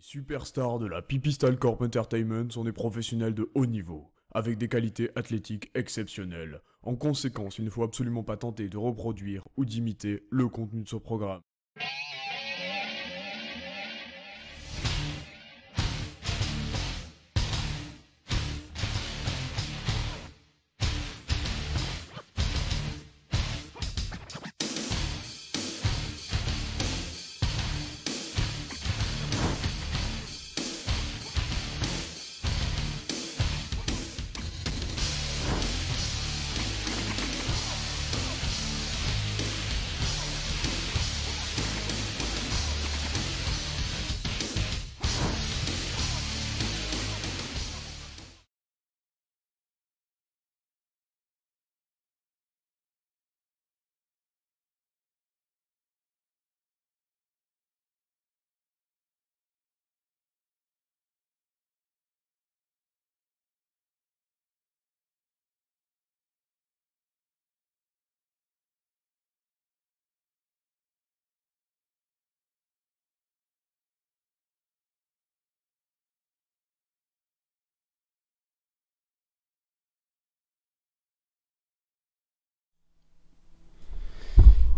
Superstars de la Pipistal Corp Entertainment sont des professionnels de haut niveau, avec des qualités athlétiques exceptionnelles. En conséquence, il ne faut absolument pas tenter de reproduire ou d'imiter le contenu de ce programme.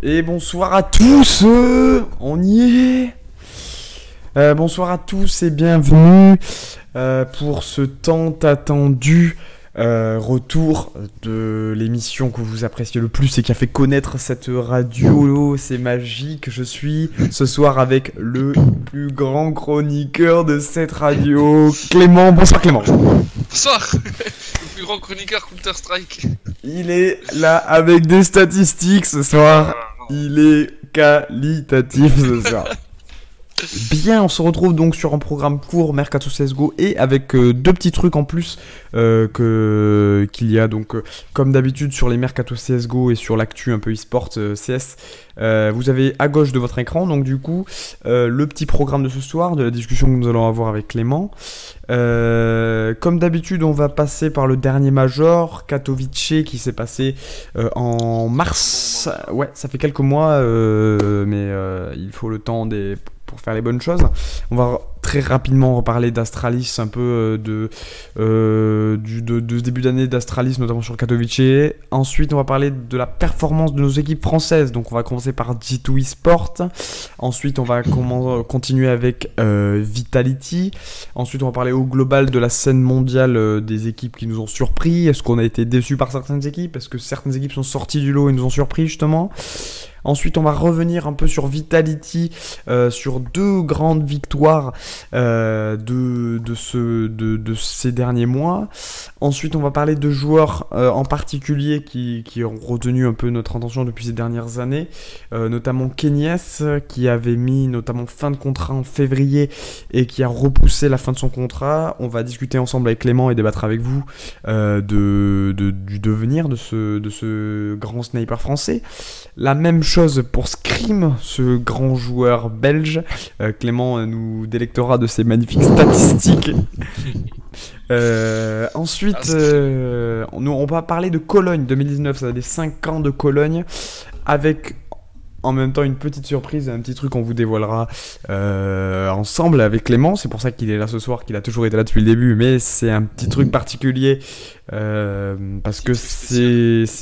Et bonsoir à tous, on y est. Bonsoir à tous et bienvenue pour ce tant attendu retour de l'émission que vous appréciez le plus et qui a fait connaître cette radio. C'est magique, je suis ce soir avec le plus grand chroniqueur de cette radio, Clément. Bonsoir Clément. Bonsoir. Le plus grand chroniqueur Counter-Strike. Il est là avec des statistiques ce soir. Il est qualitatif ce soir. Bien, on se retrouve donc sur un programme court Mercato CSGO et avec deux petits trucs en plus qu'il y a donc comme d'habitude sur les Mercato CSGO et sur l'actu un peu e-sport CS. Vous avez à gauche de votre écran donc du coup le petit programme de ce soir, de la discussion que nous allons avoir avec Clément. Comme d'habitude on va passer par le dernier major, Katowice, qui s'est passé en mars. Ouais, ça fait quelques mois mais il faut le temps pour faire les bonnes choses. On va très rapidement reparler d'Astralis, un peu de ce début d'année d'Astralis, notamment sur Katowice. Ensuite, on va parler de la performance de nos équipes françaises. Donc, on va commencer par G2 eSport. Ensuite, on va continuer avec Vitality. Ensuite, on va parler au global de la scène mondiale des équipes qui nous ont surpris. Est-ce qu'on a été déçus par certaines équipes? Est-ce que certaines équipes sont sorties du lot et nous ont surpris, justement? Ensuite, on va revenir un peu sur Vitality, sur deux grandes victoires de ces derniers mois. Ensuite, on va parler de joueurs en particulier qui ont retenu un peu notre attention depuis ces dernières années, notamment Kenyes, qui avait mis notamment fin de contrat en février et qui a repoussé la fin de son contrat. On va discuter ensemble avec Clément et débattre avec vous du devenir de ce grand sniper français. La même chose pour Scream, ce grand joueur belge. Clément nous délectera de ses magnifiques statistiques. Ensuite, on va parler de Cologne 2019, ça a des 5 ans de Cologne, avec en même temps une petite surprise, un petit truc qu'on vous dévoilera ensemble avec Clément. C'est pour ça qu'il est là ce soir, qu'il a toujours été là depuis le début, mais c'est un petit truc particulier parce que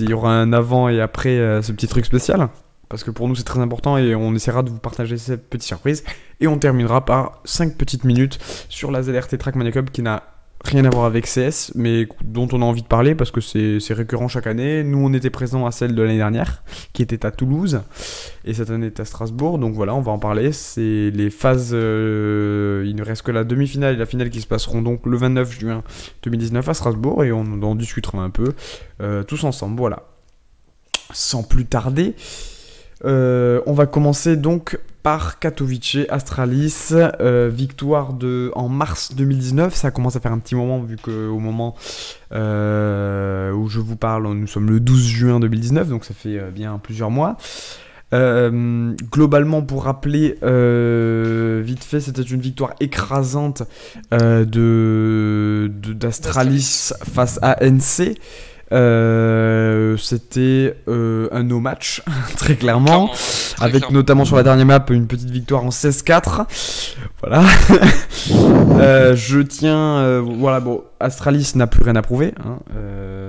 il y aura un avant et après ce petit truc spécial. Parce que pour nous c'est très important et on essaiera de vous partager cette petite surprise. Et on terminera par 5 petites minutes sur la ZRT Track Mania Cup qui n'a rien à voir avec CS, mais dont on a envie de parler parce que c'est récurrent chaque année. Nous on était présents à celle de l'année dernière qui était à Toulouse et cette année est à Strasbourg, donc voilà, on va en parler. C'est les phases, il ne reste que la demi-finale et la finale qui se passeront donc le 29 juin 2019 à Strasbourg et on en discutera un peu tous ensemble, voilà. Sans plus tarder, on va commencer donc par Katowice, Astralis, victoire en mars 2019. Ça commence à faire un petit moment vu qu'au moment où je vous parle, nous sommes le 12 juin 2019, donc ça fait bien plusieurs mois. Globalement, pour rappeler vite fait, c'était une victoire écrasante d'Astralis face à NC. C'était un no match très clairement, avec notamment sur la dernière map une petite victoire en 16-4. Voilà. Je tiens, voilà, bon, Astralis n'a plus rien à prouver, hein.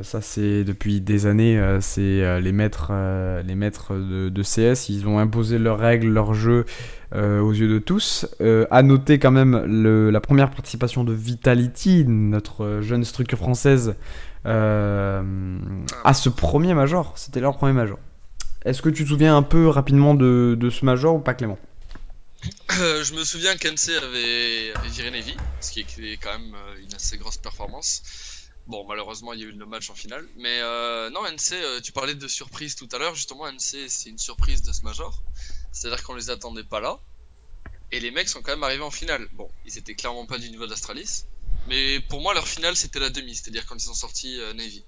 Ça c'est depuis des années, c'est les maîtres de CS, ils ont imposé leurs règles, leur jeu aux yeux de tous. À noter quand même la première participation de Vitality, notre jeune structure française, à ce premier major. C'était leur premier major. Est-ce que tu te souviens un peu rapidement de ce major ou pas, Clément? Je me souviens qu'NC avait viré Navy, ce qui est quand même une assez grosse performance. Bon, malheureusement, il y a eu le match en finale. Mais non, NC, tu parlais de surprise tout à l'heure. Justement, NC, c'est une surprise de ce major. C'est-à-dire qu'on les attendait pas là. Et les mecs sont quand même arrivés en finale. Bon, ils étaient clairement pas du niveau d'Astralis. Mais pour moi, leur finale, c'était la demi. C'est-à-dire quand ils ont sorti Navy.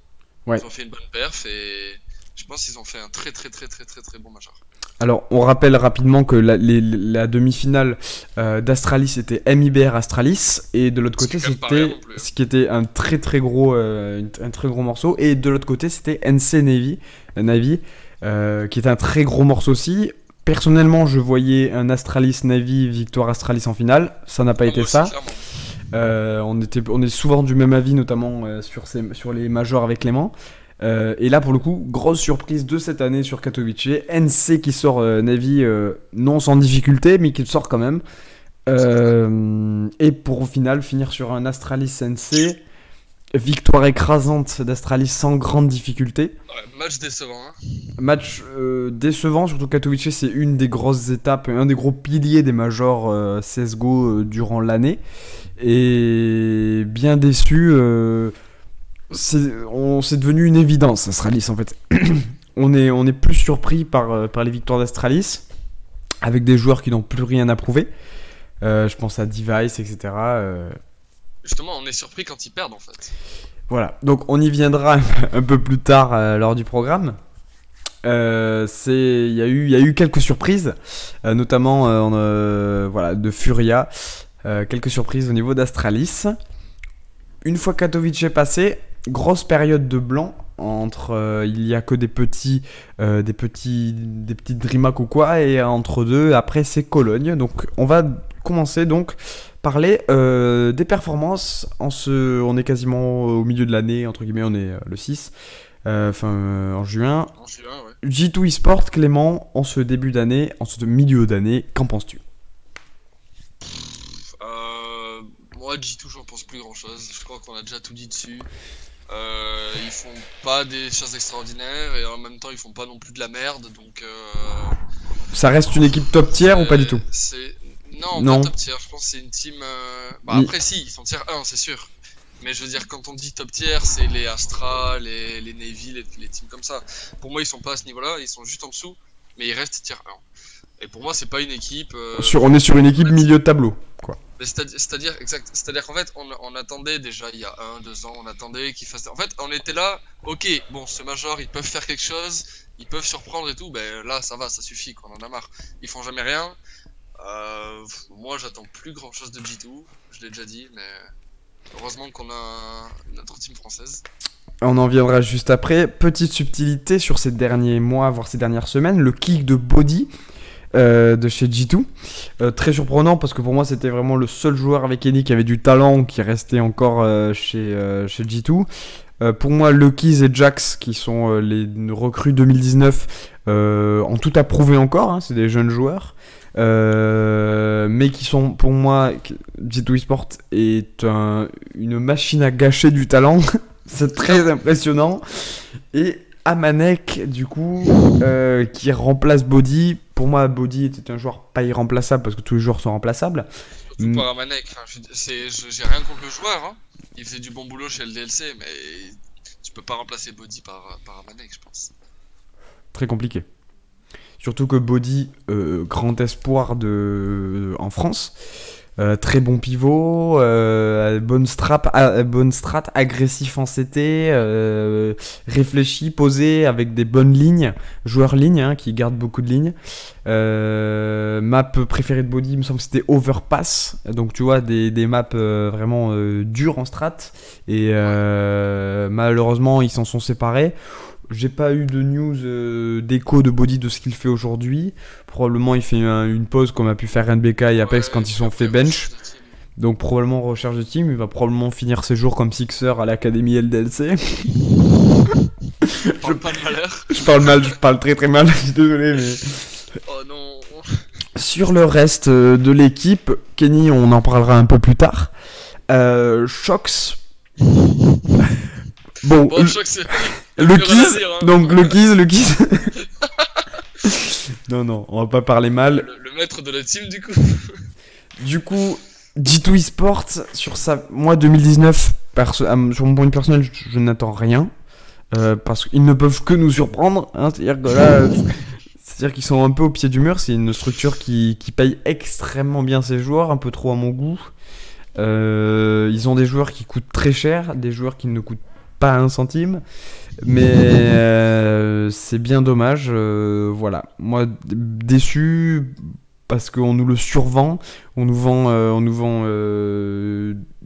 Ouais. Ils ont fait une bonne perf et je pense qu'ils ont fait un très bon major. Alors, on rappelle rapidement que la demi-finale d'Astralis c'était MIBR Astralis, et de l'autre côté c'était ce qui était un très gros morceau, et de l'autre côté c'était NC Navy, qui était un très gros morceau aussi. Personnellement, je voyais un Astralis Navy victoire Astralis en finale, ça n'a pas été ça. On est souvent du même avis, notamment sur les majors avec Clément. Et là pour le coup, grosse surprise de cette année sur Katowice, NC qui sort Navy non sans difficulté mais qui le sort quand même, et pour au final finir sur un Astralis NC, victoire écrasante d'Astralis sans grande difficulté. Ouais, match décevant, hein. Match décevant, surtout Katowice c'est une des grosses étapes, un des gros piliers des majors CSGO durant l'année, et bien déçu. C'est devenu une évidence, Astralis en fait. on est plus surpris par les victoires d'Astralis, avec des joueurs qui n'ont plus rien à prouver. Je pense à Device, etc. Justement, on est surpris quand ils perdent en fait. Voilà, donc on y viendra un peu plus tard lors du programme. Il y a eu quelques surprises, notamment voilà, de Furia. Quelques surprises au niveau d'Astralis. Une fois Katowice est passé, grosse période de blanc entre il y a que des petits DreamHack ou quoi, et entre deux après c'est Cologne. Donc on va commencer donc parler des performances. On est quasiment au milieu de l'année, entre guillemets, on est le 6 en juin. En juin, ouais. G2 eSport, Clément, en ce début d'année, en ce milieu d'année, qu'en penses-tu? Moi, G2, j'en pense plus grand chose. Je crois qu'on a déjà tout dit dessus. Ils font pas des choses extraordinaires et en même temps, ils font pas non plus de la merde. Donc, ça reste une équipe top tier ou pas du tout? Non, pas top tier. Je pense que c'est une team. Après, si, ils sont tier 1, c'est sûr. Mais je veux dire, quand on dit top tier, c'est les Astra, les Navy, les teams comme ça. Pour moi, ils sont pas à ce niveau-là. Ils sont juste en dessous, mais ils restent tier 1. Et pour moi, c'est pas une équipe. On est sur une équipe milieu de tableau, quoi. C'est-à-dire qu'en fait, on attendait déjà il y a 1-2 ans, on attendait qu'ils fassent. En fait, on était là, ok, bon, ce major, ils peuvent faire quelque chose, ils peuvent surprendre et tout, ben là, ça va, ça suffit, qu'on en a marre. Ils font jamais rien. Moi, j'attends plus grand chose de G2, je l'ai déjà dit, mais heureusement qu'on a notre team française. On en viendra juste après. Petite subtilité sur ces derniers mois, voire ces dernières semaines, le kick de Body. De chez G2, très surprenant parce que pour moi c'était vraiment le seul joueur avec Eni qui avait du talent qui restait encore chez G2. Pour moi, Lucky's et Jax, qui sont les recrues 2019, ont tout à prouver encore, hein, c'est des jeunes joueurs, mais qui sont, pour moi, G2 eSport est une machine à gâcher du talent. C'est très impressionnant. Et Amanek, du coup, qui remplace Body. Pour moi, Body était un joueur pas irremplaçable parce que tous les joueurs sont remplaçables. Surtout par Amanek. J'ai rien contre le joueur. Hein. Il faisait du bon boulot chez LDLC, mais tu peux pas remplacer Body par Amanek, je pense. Très compliqué. Surtout que Body, grand espoir en France. Très bon pivot, bonne strat, agressif en CT, réfléchi, posé, avec des bonnes lignes, joueur ligne, hein, qui garde beaucoup de lignes. Map préférée de Body, il me semble que c'était Overpass, donc tu vois, des maps vraiment dures en strat, et malheureusement ils s'en sont séparés. J'ai pas eu de news d'écho de Body de ce qu'il fait aujourd'hui. Probablement il fait une pause comme a pu faire NBK et Apex quand ils sont fait bench. Donc probablement recherche de team. Il va probablement finir ses jours comme Sixer à l'académie LDLC. Je parle pas de malheur. Je parle très très mal, je suis désolé mais... Oh non. Sur le reste de l'équipe, Kenny on en parlera un peu plus tard. Shox. Bon, Shox, c'est... le Kiz, dire, hein. donc le Kiz. Non, on va pas parler mal. Le maître de la team du coup. Du coup, G2 Esports, sur ça, moi 2019, sur mon point de personnel, je n'attends rien. Parce qu'ils ne peuvent que nous surprendre. Hein, c'est-à-dire que là, c'est-à-dire qu'ils sont un peu au pied du mur. C'est une structure qui paye extrêmement bien ses joueurs, un peu trop à mon goût. Ils ont des joueurs qui coûtent très cher, des joueurs qui ne coûtent pas un centime. Mais c'est bien dommage. Voilà. Moi, déçu parce qu'on nous le survend. On nous vend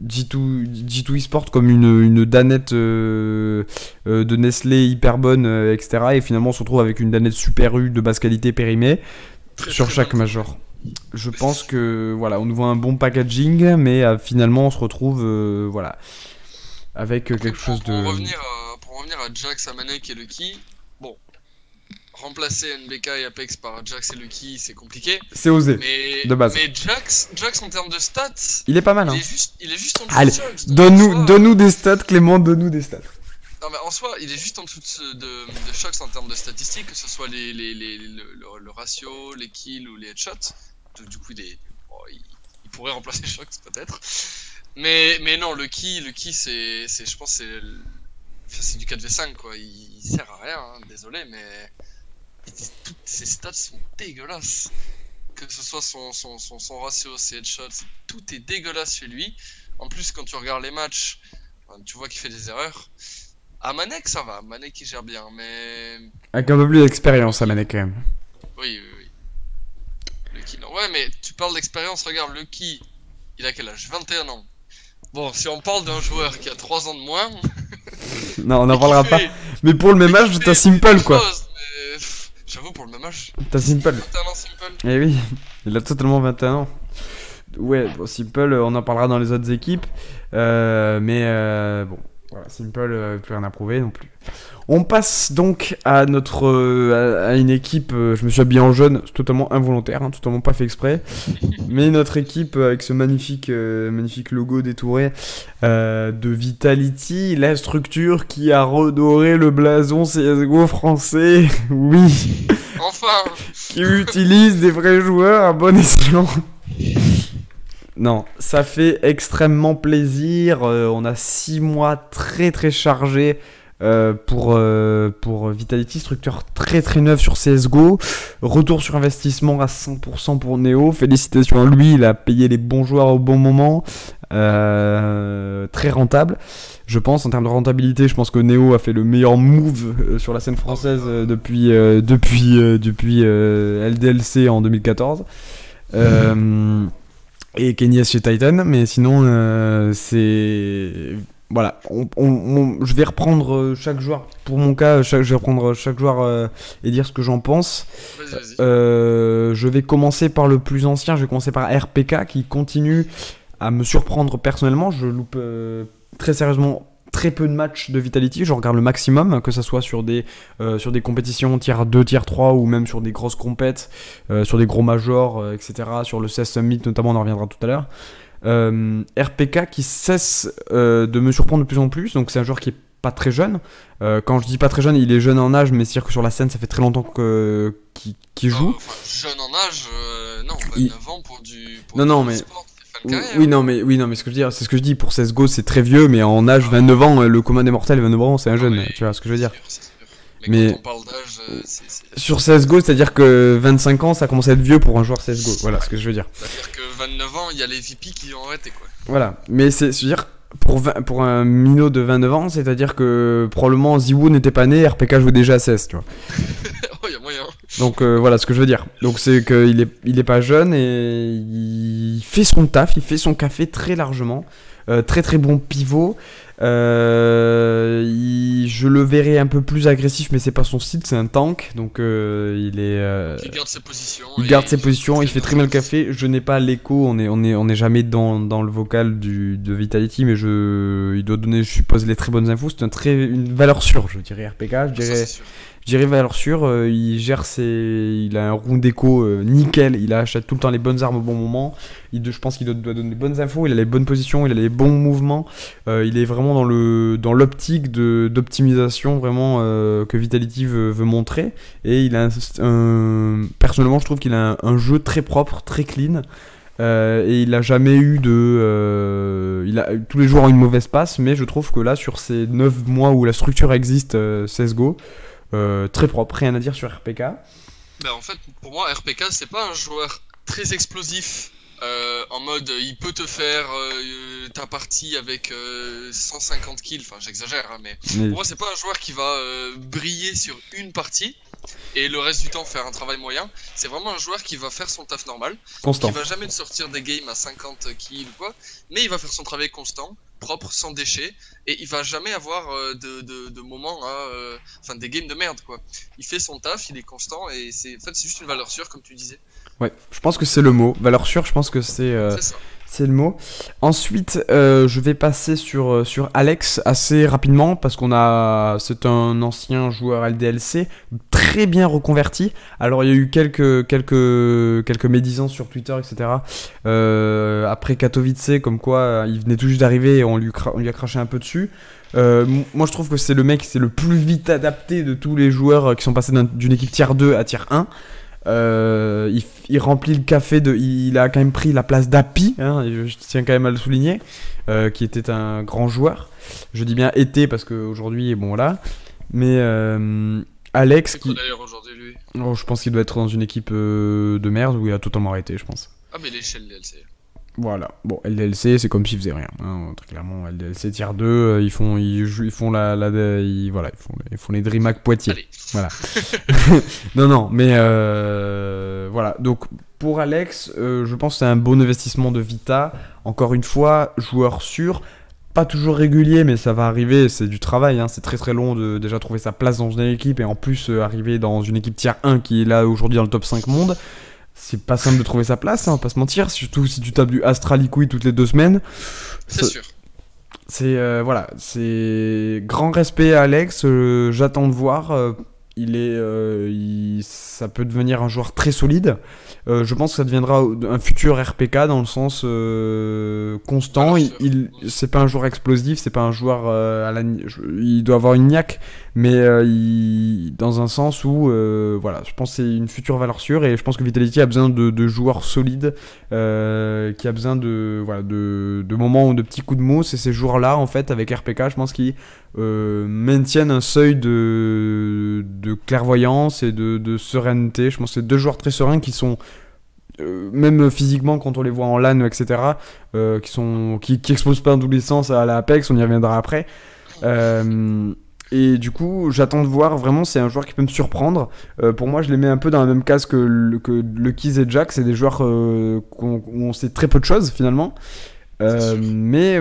G2 Esports comme une danette de Nestlé hyper bonne, etc. Et finalement, on se retrouve avec une danette Super U de basse qualité périmée sur chaque major. Je pense que voilà, on nous vend un bon packaging, mais finalement, on se retrouve voilà, avec quelque chose de... Pour revenir à Jax, Amanek et Lucky, bon, remplacer NBK et Apex par Jax et Lucky, c'est compliqué. C'est osé, de base. Mais Jax en termes de stats, il est pas mal. Hein. Il est juste en dessous Allez, de Shox. donne-nous des stats, Clément, donne-nous des stats. Non mais en soi, il est juste en dessous de Shox en termes de statistiques, que ce soit le ratio, les kills ou les headshots. Du coup, il pourrait remplacer Shox peut-être. Mais non, Lucky c'est je pense c'est du 4v5 quoi. Il sert à rien, hein, désolé, mais toutes ses stats sont dégueulasses. Que ce soit son ratio, ses headshots, tout est dégueulasse chez lui. En plus, quand tu regardes les matchs, tu vois qu'il fait des erreurs. Amanek ça va, Amanek il gère bien, mais... Avec un peu plus d'expérience, Amanek quand même. Oui. Lucky, non. Ouais, mais tu parles d'expérience, regarde, Lucky, il a quel âge? 21 ans. Bon, si on parle d'un joueur qui a 3 ans de moins... Non, on n'en parlera pas. Mais pour le même âge, t'as Simple quoi. J'avoue, pour le même âge. T'as Simple. 21 ans, Simple. Eh oui, il a totalement 21 ans. Ouais, bon, Simple, on en parlera dans les autres équipes. Mais bon, voilà, Simple, plus rien à prouver non plus. On passe donc à à une équipe, je me suis habillé en jaune, c'est totalement involontaire, hein, totalement pas fait exprès. Mais notre équipe avec ce magnifique logo détouré de Vitality, la structure qui a redoré le blason CSGO français, oui. Enfin. Qui utilise des vrais joueurs à bon escient. Non, ça fait extrêmement plaisir. On a 6 mois très très chargés pour Vitality, structure très très neuve sur CSGO. Retour sur investissement à 100% pour Neo. Félicitations à lui, il a payé les bons joueurs au bon moment. Très rentable. Je pense, en termes de rentabilité, je pense que Neo a fait le meilleur move sur la scène française depuis LDLC en 2014. Et Kenny chez Titan, mais sinon c'est... Voilà, je vais reprendre chaque joueur, pour mon cas, je vais reprendre chaque joueur et dire ce que j'en pense. Vas-y. Je vais commencer par le plus ancien, je vais commencer par RPK qui continue à me surprendre personnellement. Je loupe très sérieusement très peu de matchs de Vitality, je regarde le maximum, que ce soit sur des compétitions tier 2, tier 3 ou même sur des grosses compètes, sur des gros majors, etc. Sur le CS Summit notamment, on en reviendra tout à l'heure. RPK qui cesse de me surprendre de plus en plus, donc c'est un joueur qui est pas très jeune. Quand je dis pas très jeune, il est jeune en âge, mais c'est-à-dire que sur la scène ça fait très longtemps qu'il joue. Enfin, jeune en âge, non, 29 ans pour du mais... sport, c'est fin de carrière. Oui, non, mais ce que je dis, pour CSGO c'est très vieux, mais en âge 29 ans, le commun des mortels 29 ans c'est un jeune, tu vois ce que je veux dire. C'est sûr. Mais quand on parle d'âge, c'est... Sur CSGO, c'est-à-dire que 25 ans ça commence à être vieux pour un joueur CSGO, voilà ce que je veux dire. C'est-à-dire que 29 ans, il y a les VP qui ont arrêté quoi. Voilà, mais c'est-à-dire pour un minot de 29 ans, c'est-à-dire que probablement Ziwoo n'était pas né, RPK jouait déjà à CS, tu vois. Oh, il y a moyen. Donc voilà ce que je veux dire. Donc c'est qu'il est pas jeune et il fait son taf, il fait son café très largement. Très très bon pivot. Je le verrais un peu plus agressif, mais c'est pas son style, c'est un tank, donc il garde ses positions. Il fait très bien le café. Je n'ai pas l'écho, on est jamais dans le vocal de Vitality, mais il doit donner, je suppose, les très bonnes infos. C'est une valeur sûre, je dirais RPK, je dirais valeur sûre. Il a un round d'écho nickel, il achète tout le temps les bonnes armes au bon moment. Je pense qu'il doit donner les bonnes infos, il a les bonnes positions, il a les bons mouvements. Il est vraiment dans l'optique d'optimisation vraiment que Vitality veut montrer. Et il a personnellement, je trouve qu'il a un jeu très propre, très clean. Et il a jamais eu tous les joueurs ont une mauvaise passe, mais je trouve que là, sur ces 9 mois où la structure existe, CSGO, très propre, rien à dire sur RPK. Bah en fait, pour moi, RPK, c'est pas un joueur très explosif. En mode, il peut te faire ta partie avec 150 kills, enfin j'exagère, hein, mais pour moi, c'est pas un joueur qui va briller sur une partie et le reste du temps faire un travail moyen. C'est vraiment un joueur qui va faire son taf normal, constant. Qui va jamais te sortir des games à 50 kills ou quoi, mais il va faire son travail constant, propre, sans déchets, et il va jamais avoir de moments, enfin des games de merde quoi. Il fait son taf, il est constant, et c'est juste une valeur sûre comme tu disais. Ouais, je pense que c'est le mot. Valeur sûre, je pense que c'est le mot. Ensuite, je vais passer sur Alex assez rapidement parce c'est un ancien joueur LDLC très bien reconverti. Alors il y a eu quelques médisances sur Twitter, etc. Après Katowice, comme quoi il venait tout juste d'arriver et on lui a craché un peu dessus. Moi je trouve que c'est le mec c'est le plus vite adapté de tous les joueurs qui sont passés d'une équipe tier 2 à tier 1. Il remplit le café il a quand même pris la place d'Api, hein, je tiens quand même à le souligner, qui était un grand joueur. Je dis bien été parce qu'aujourd'hui, bon là. Mais Alex. C'est quoi d'ailleurs aujourd'hui lui ? Oh, je pense qu'il doit être dans une équipe de merde où il a totalement arrêté, je pense. Ah, mais il est chez LDLC. Voilà, bon, LDLC c'est comme s'ils faisaient rien, hein, très clairement. LDLC tier 2, ils font les DreamHack Poitiers. Allez. Voilà. non, mais voilà. Donc pour Alex, je pense que c'est un bon investissement de Vita. Encore une fois, joueur sûr, pas toujours régulier, mais ça va arriver. C'est du travail, hein. C'est très très long de déjà trouver sa place dans une équipe et en plus arriver dans une équipe tier 1 qui est là aujourd'hui dans le top 5 monde. C'est pas simple de trouver sa place, hein, on va pas se mentir, surtout si tu tapes du Astra Liquid toutes les 2 semaines. C'est sûr. C'est voilà, c'est grand respect à Alex, j'attends de voir. Ça peut devenir un joueur très solide. Je pense que ça deviendra un futur RPK dans le sens constant. C'est pas un joueur explosif, c'est pas un joueur il doit avoir une niaque, mais dans un sens où voilà, je pense que c'est une future valeur sûre et je pense que Vitality a besoin de joueurs solides, qui a besoin de moments ou de petits coups de mousse, et ces joueurs-là en fait avec RPK, je pense qu'ils maintiennent un seuil de clairvoyance et de sérénité. Je pense que c'est 2 joueurs très sereins qui sont même physiquement quand on les voit en LAN etc, qui explosent pas dans tous les sens à la Apex, on y reviendra après. Et du coup j'attends de voir, vraiment c'est un joueur qui peut me surprendre. Pour moi je les mets un peu dans la même case que Lucky et Jack, c'est des joueurs où on sait très peu de choses finalement. Mais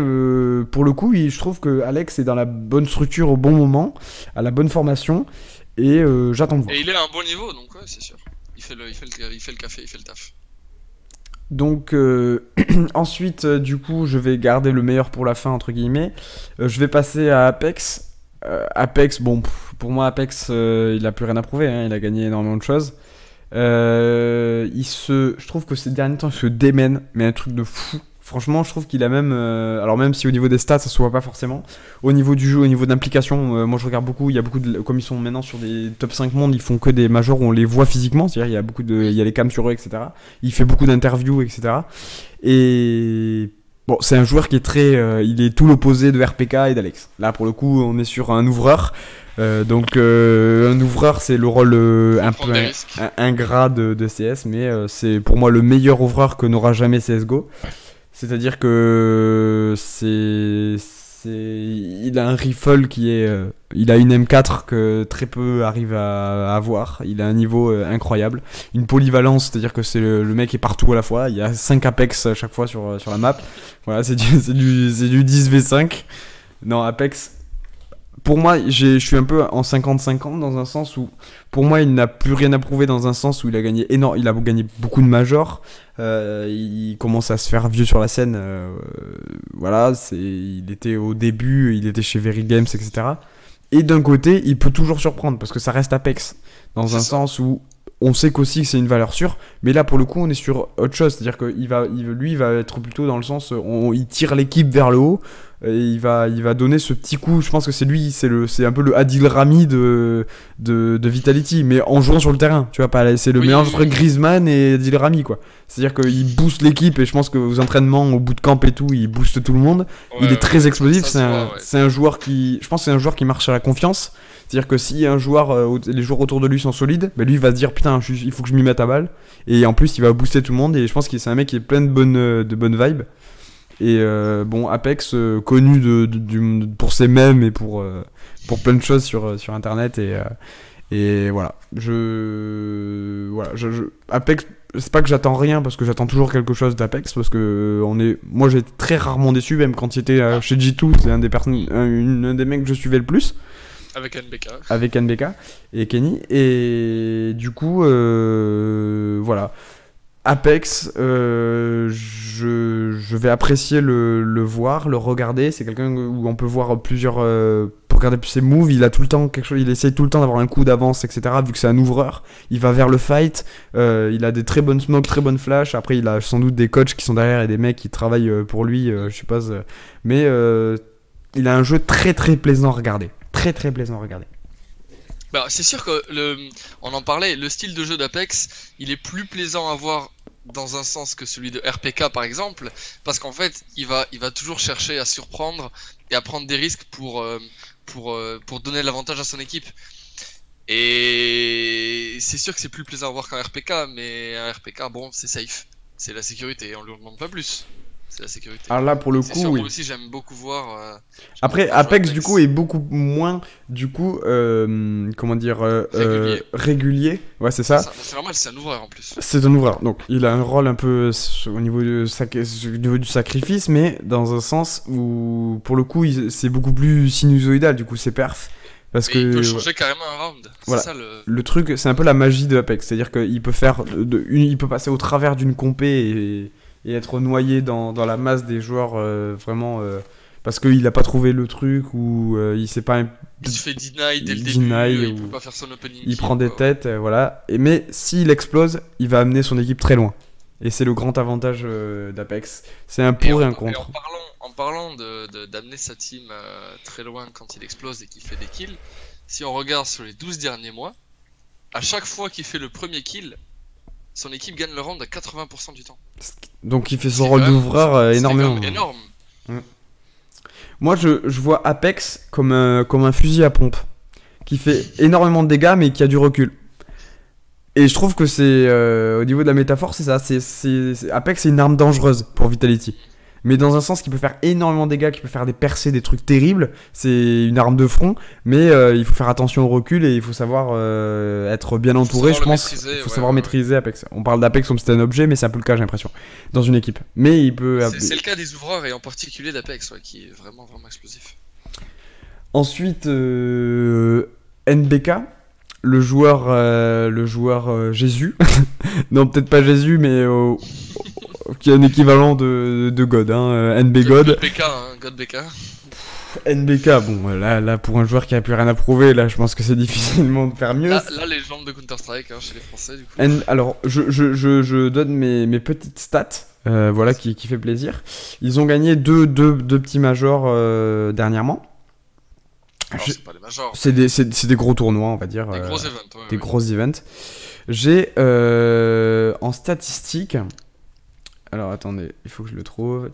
pour le coup je trouve que Alex est dans la bonne structure au bon moment, à la bonne formation, et j'attends de voir. Et il est à un bon niveau, donc ouais, c'est sûr. Il fait le café, il fait le taf. Donc ensuite du coup je vais garder le meilleur pour la fin entre guillemets. Je vais passer à Apex. Apex, bon pour moi Apex il a plus rien à prouver, hein, il a gagné énormément de choses. Je trouve que ces derniers temps il se démène, mais un truc de fou. Franchement, je trouve qu'il a même... alors même si au niveau des stats, ça se voit pas forcément. Au niveau du jeu, au niveau d'implication, moi je regarde beaucoup. Il y a beaucoup de... Comme ils sont maintenant sur des top 5 mondes, ils font que des majors où on les voit physiquement. C'est-à-dire il y a les cams sur eux, etc. Il fait beaucoup d'interviews, etc. Et... Bon, c'est un joueur qui est très... il est tout l'opposé de RPK et d'Alex. Là, pour le coup, on est sur un ouvreur. Donc un ouvreur, c'est le rôle un peu ingrat de CS. Mais c'est pour moi le meilleur ouvreur que n'aura jamais CSGO. C'est-à-dire que il a un rifle qui est... il a une M4 que très peu arrivent à avoir. Il a un niveau incroyable. Une polyvalence, c'est-à-dire que le mec est partout à la fois. Il y a 5 Apex à chaque fois sur la map. Voilà, c'est du 10v5. Non, Apex, pour moi, je suis un peu en 50-50 dans un sens où, pour moi, il n'a plus rien à prouver dans un sens où il a gagné il a gagné beaucoup de majors. Il commence à se faire vieux sur la scène. Voilà, il était au début, il était chez Very Games, etc. Et d'un côté, il peut toujours surprendre parce que ça reste Apex. Dans un sens où on sait qu'aussi que c'est une valeur sûre, mais là pour le coup on est sur autre chose, c'est-à-dire que lui il va être plutôt dans le sens, il tire l'équipe vers le haut, et il va donner ce petit coup, je pense que c'est lui, c'est un peu le Adil Rami de Vitality, mais en jouant sur le terrain, tu vois, c'est le mélange entre Griezmann et Adil Rami, quoi. C'est-à-dire qu'il booste l'équipe, et je pense qu'aux entraînements, au bootcamp et tout, il booste tout le monde, il est très explosif, c'est un joueur qui, je pense que c'est un joueur qui marche à la confiance. C'est-à-dire que si un joueur, les joueurs autour de lui sont solides, bah lui il va se dire putain, il faut que je m'y mette à balle. Et en plus il va booster tout le monde. Et je pense que c'est un mec qui est plein de bonnes vibes. Et bon, Apex, connu pour ses mèmes et pour plein de choses sur internet. Et voilà. Apex, c'est pas que j'attends rien parce que j'attends toujours quelque chose d'Apex. Parce que moi j'ai été très rarement déçu, même quand il était chez G2. C'est un des mecs que je suivais le plus. Avec NBK et Kenny. Et du coup, voilà. Apex, je vais apprécier le voir, le regarder. C'est quelqu'un où on peut voir plusieurs. Pour regarder ses moves, il a tout le temps quelque chose. Il essaye tout le temps d'avoir un coup d'avance, etc. Vu que c'est un ouvreur, il va vers le fight. Il a des très bonnes smokes, très bonnes flash. Après, il a sans doute des coachs qui sont derrière et des mecs qui travaillent pour lui, je suppose. Mais il a un jeu très très plaisant à regarder. Très très plaisant à regarder. Bah, c'est sûr que on en parlait, le style de jeu d'Apex, il est plus plaisant à voir dans un sens que celui de RPK par exemple, parce qu'en fait, il va toujours chercher à surprendre et à prendre des risques pour donner l'avantage à son équipe. Et c'est sûr que c'est plus plaisant à voir qu'un RPK, mais un RPK, bon, c'est safe, c'est la sécurité, on lui en demande pas plus. C'est la sécurité. Alors là, pour le coup, oui. Moi aussi, j'aime beaucoup voir. Après, Apex, du coup, est beaucoup moins, du coup, comment dire, régulier. Ouais, c'est ça. C'est normal, c'est un ouvreur en plus. C'est un ouvreur. Donc, il a un rôle un peu au niveau du sacrifice, mais dans un sens où, pour le coup, c'est beaucoup plus sinusoïdal, du coup, c'est perf. Parce que il peut changer carrément un round. Voilà. Ça, le truc, c'est un peu la magie de Apex. C'est-à-dire qu'il peut il peut passer au travers d'une compé et être noyé dans la masse des joueurs vraiment parce qu'il a pas trouvé le truc ou il sait pas. Il se fait deny dès le début, il peut pas faire son opening. Il prend des têtes, voilà. Mais s'il explose, il va amener son équipe très loin. Et c'est le grand avantage d'Apex. C'est un pour et un contre. En parlant d'amener sa team très loin quand il explose et qu'il fait des kills, si on regarde sur les 12 derniers mois, à chaque fois qu'il fait le premier kill, son équipe gagne le round à 80% du temps. Donc il fait son rôle d'ouvreur énormément. C'est énorme. Moi je vois Apex comme un fusil à pompe qui fait énormément de dégâts mais qui a du recul. Et je trouve que c'est au niveau de la métaphore, c'est ça. Apex c'est une arme dangereuse pour Vitality. Mais dans un sens qui peut faire énormément de dégâts, qui peut faire des percées, des trucs terribles. C'est une arme de front, mais il faut faire attention au recul et il faut savoir être bien entouré, je pense. Il faut savoir maîtriser Apex. On parle d'Apex comme si c'était un objet, mais c'est un peu le cas, j'ai l'impression, dans une équipe. Mais il peut. C'est le cas des ouvreurs et en particulier d'Apex, qui est vraiment vraiment explosif. Ensuite, NBK. Le joueur Jésus. Non, peut-être pas Jésus, mais qui est un équivalent de God, NB God. God BK. NBK, bon, là, pour un joueur qui a plus rien à prouver, là, je pense que c'est difficilement de faire mieux. Là légende de Counter-Strike, chez les Français, du coup. Alors, je donne mes petites stats, voilà, qui fait plaisir. Ils ont gagné deux petits majors dernièrement. Alors, c'est pas des majors. C'est des gros tournois, on va dire. Des gros events, des gros events. J'ai en statistique. Alors attendez, il faut que je le trouve.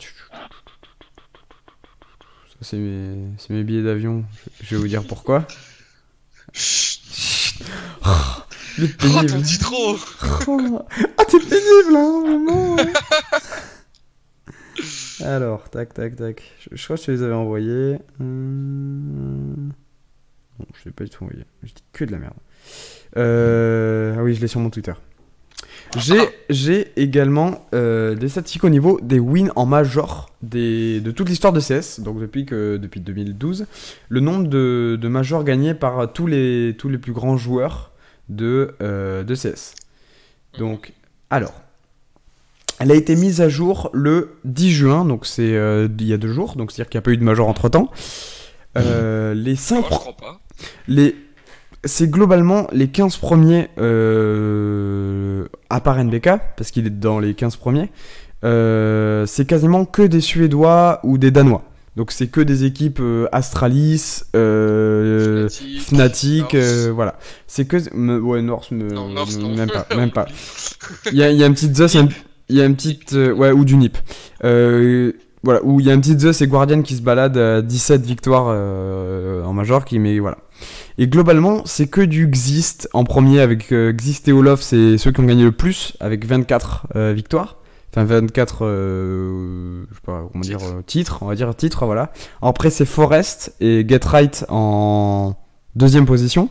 Ça, c'est mes billets d'avion. Je vais vous dire pourquoi. Il est pénible. Oh, t'en dis trop. Ah, t'es pénible, hein, vraiment. Alors, tac. Je crois que je les avais envoyés. Non, je ne l'ai pas du tout envoyé. Je dis que de la merde. Ah oui, je l'ai sur mon Twitter. J'ai également des statistiques au niveau des wins en major de toute l'histoire de CS, donc depuis 2012. Le nombre de majors gagnés par tous les plus grands joueurs de CS. Donc, alors, elle a été mise à jour le 10 juin, donc c'est il y a 2 jours, donc c'est-à-dire qu'il n'y a pas eu de major entre-temps. Les 5 Moi, je crois pas. C'est globalement les 15 premiers, à part NBK, parce qu'il est dans les 15 premiers, c'est quasiment que des Suédois ou des Danois. Donc c'est que des équipes Astralis, Fnatic, voilà. C'est que... ouais, North, Non, North, non. même pas. Il y a un petit Zeus, il y a une petite... ouais, ou du NiP. Voilà, où il y a un petit Zeus et Guardian qui se baladent à 17 victoires en major, mais voilà. Et globalement, c'est que du Xizt en premier, avec Xizt et Olof, c'est ceux qui ont gagné le plus, avec 24 victoires. Enfin, 24, je sais pas comment dire, titres, on va dire titres, voilà. Après, c'est Forest et Get Right en deuxième position.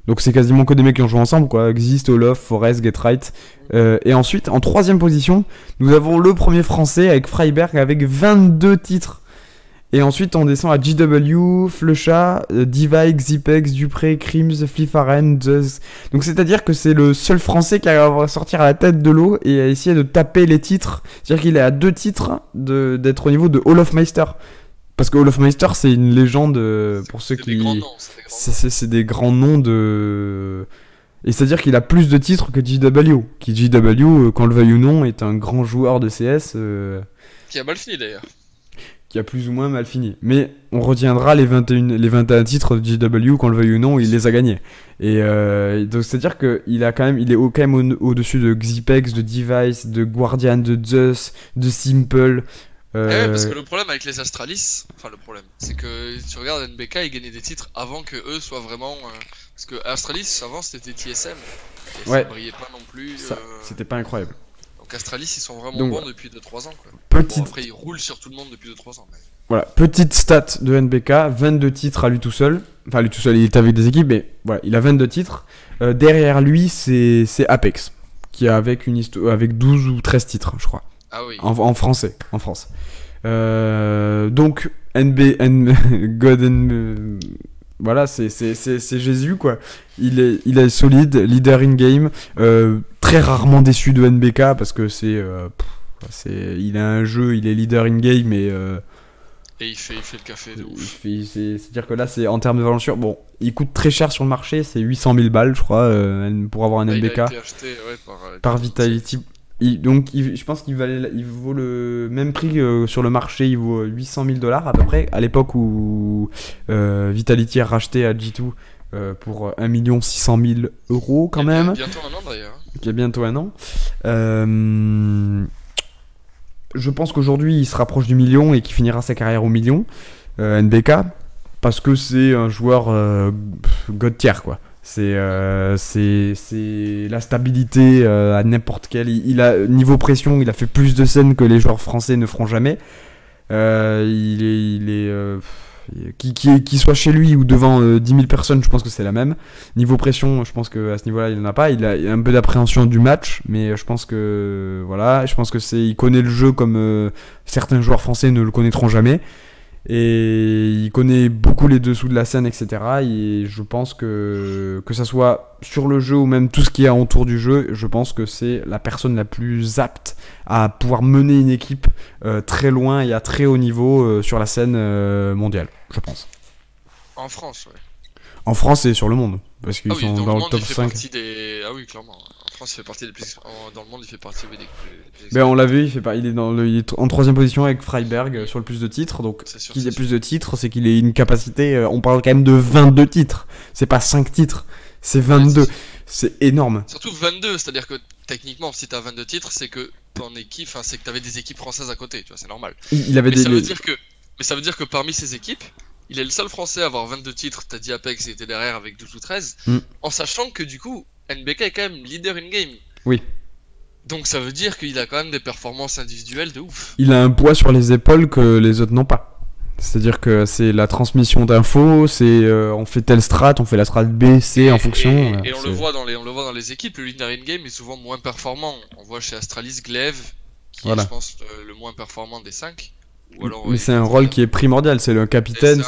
Donc, c'est quasiment que des mecs qui ont joué ensemble, quoi. Xizt, Olof, Forest, Get Right. Et ensuite, en troisième position, nous avons le premier français avec Freiberg avec 22 titres. Et ensuite, on descend à GW, Flecha, Divide, Xipex, Dupré, Crims, Flifaren, Zeus. Donc, c'est-à-dire que c'est le seul français qui arrive à sortir à la tête de l'eau et à essayer de taper les titres. C'est-à-dire qu'il est à 2 titres d'être au niveau de Hall of Meister. Parce que Hall of Meister, c'est une légende pour ceux qui... C'est des grands noms de... Et c'est-à-dire qu'il a plus de titres que GW. Qui GW, qu'on le veuille ou non, est un grand joueur de CS. Qui a mal fini d'ailleurs. Qui a plus ou moins mal fini. Mais on retiendra les 21 titres de GW, qu'on le veuille ou non, il les a gagnés. Et donc c'est-à-dire qu'il est quand même au-dessus de Xipex, de Device, de Guardian, de Zeus, de Simple. Ouais, parce que le problème avec les Astralis, enfin le problème, c'est que tu regardes NBK, ils gagnaient des titres avant que eux soient vraiment... parce que Astralis, avant c'était TSM, et ouais. Ça brillait pas non plus. C'était pas incroyable. Donc Astralis, ils sont vraiment donc, bons depuis 2-3 ans. Quoi. Petite... Bon, après, ils roulent sur tout le monde depuis 2-3 ans. Mais... Voilà, petite stat de NBK, 22 titres à lui tout seul. Enfin, lui tout seul, il est avec des équipes, mais voilà, il a 22 titres. Derrière lui, c'est Apex, qui a avec 12 ou 13 titres, je crois. Ah oui. En français, en France. Donc, voilà, c'est Jésus, quoi. Il est solide, leader in-game, très rarement déçu de NBK, parce que il a un jeu, il est leader in-game, et il fait le café de ouf. C'est-à-dire que là, c'est en termes de valeur sûre, bon, il coûte très cher sur le marché, c'est 800 000 balles, je crois, pour avoir un NBK. Il a été acheté, ouais, par Vitality. Donc, je pense qu'il vaut le même prix sur le marché, il vaut 800 000 $ à peu près, à l'époque où Vitality a racheté à G2 pour 1 600 000 € quand même. Il y a bientôt un an d'ailleurs. Il y a bientôt un an. Je pense qu'aujourd'hui il se rapproche du million et qu'il finira sa carrière au million, NBK, parce que c'est un joueur god tier, quoi. C'est la stabilité à n'importe quel. Il a niveau pression, il a fait plus de scènes que les joueurs français ne feront jamais. Qu'il soit chez lui ou devant 10 000 personnes, je pense que c'est la même. Niveau pression, je pense qu'à ce niveau-là, il n'en a pas. Il a un peu d'appréhension du match, mais je pense que voilà, il connaît le jeu comme certains joueurs français ne le connaîtront jamais. Et il connaît beaucoup les dessous de la scène, etc. Et je pense que ça soit sur le jeu ou même tout ce qu'il y a autour du jeu, je pense que c'est la personne la plus apte à pouvoir mener une équipe très loin et à très haut niveau sur la scène mondiale, je pense. En France, ouais. En France et sur le monde, parce qu'ils sont dans le top 5. Ah oui, clairement. En France, il fait partie des plus... Dans le monde, il fait partie des... Ben, on l'a vu, il est en 3ème position avec Freiberg sur le plus de titres. Donc, qu'il ait plus de titres, c'est qu'il ait une capacité... on parle quand même de 22 titres. C'est pas 5 titres, c'est 22. Ouais, c'est énorme. Surtout 22, c'est-à-dire que techniquement, si t'as 22 titres, c'est que ton équipe... Enfin, c'est que t'avais des équipes françaises à côté, tu vois, c'est normal. Mais ça veut dire que parmi ces équipes, il est le seul français à avoir 22 titres. T'as dit Apex, il était derrière avec 12 ou 13. En sachant que du coup... NBK est quand même leader in-game. Oui. Donc ça veut dire qu'il a quand même des performances individuelles de ouf. Il a un poids sur les épaules que les autres n'ont pas. C'est-à-dire que c'est la transmission d'infos, c'est on fait telle strat, on fait la strat B, C en fonction. Et on le voit on le voit dans les équipes, le leader in-game est souvent moins performant. On voit chez Astralis Glaive, qui est je pense le moins performant des 5. Ou alors, mais c'est un rôle qui est primordial, c'est le capitaine.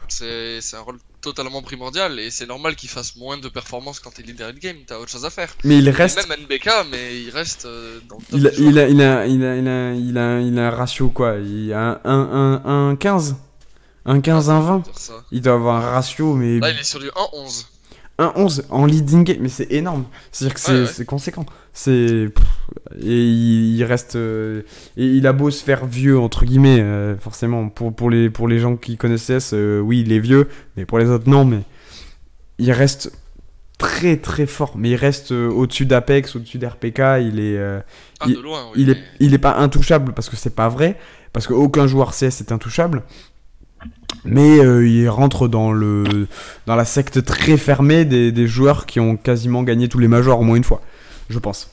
C'est un rôle totalement primordial et c'est normal qu'il fasse moins de performances quand t'es leader in-game, t'as autre chose à faire. Mais il reste... Même NBK, mais il reste dans le top il a un ratio quoi, il a un 15 un 15, un 20. Il doit avoir un ratio, mais... Là il est sur du 1-11. 1-11 en leading game, mais c'est énorme. C'est-à-dire que c'est conséquent. Et il reste... et il a beau se faire vieux, entre guillemets, forcément. Pour les gens qui connaissent CS, oui, il est vieux. Mais pour les autres, non. Mais il reste très très fort. Mais il reste au-dessus d'Apex, au-dessus d'RPK. Il est... de loin, oui, il est pas intouchable, parce que c'est pas vrai. Parce qu'aucun joueur CS est intouchable. Mais il rentre dans la secte très fermée des joueurs qui ont quasiment gagné tous les majors au moins une fois, je pense.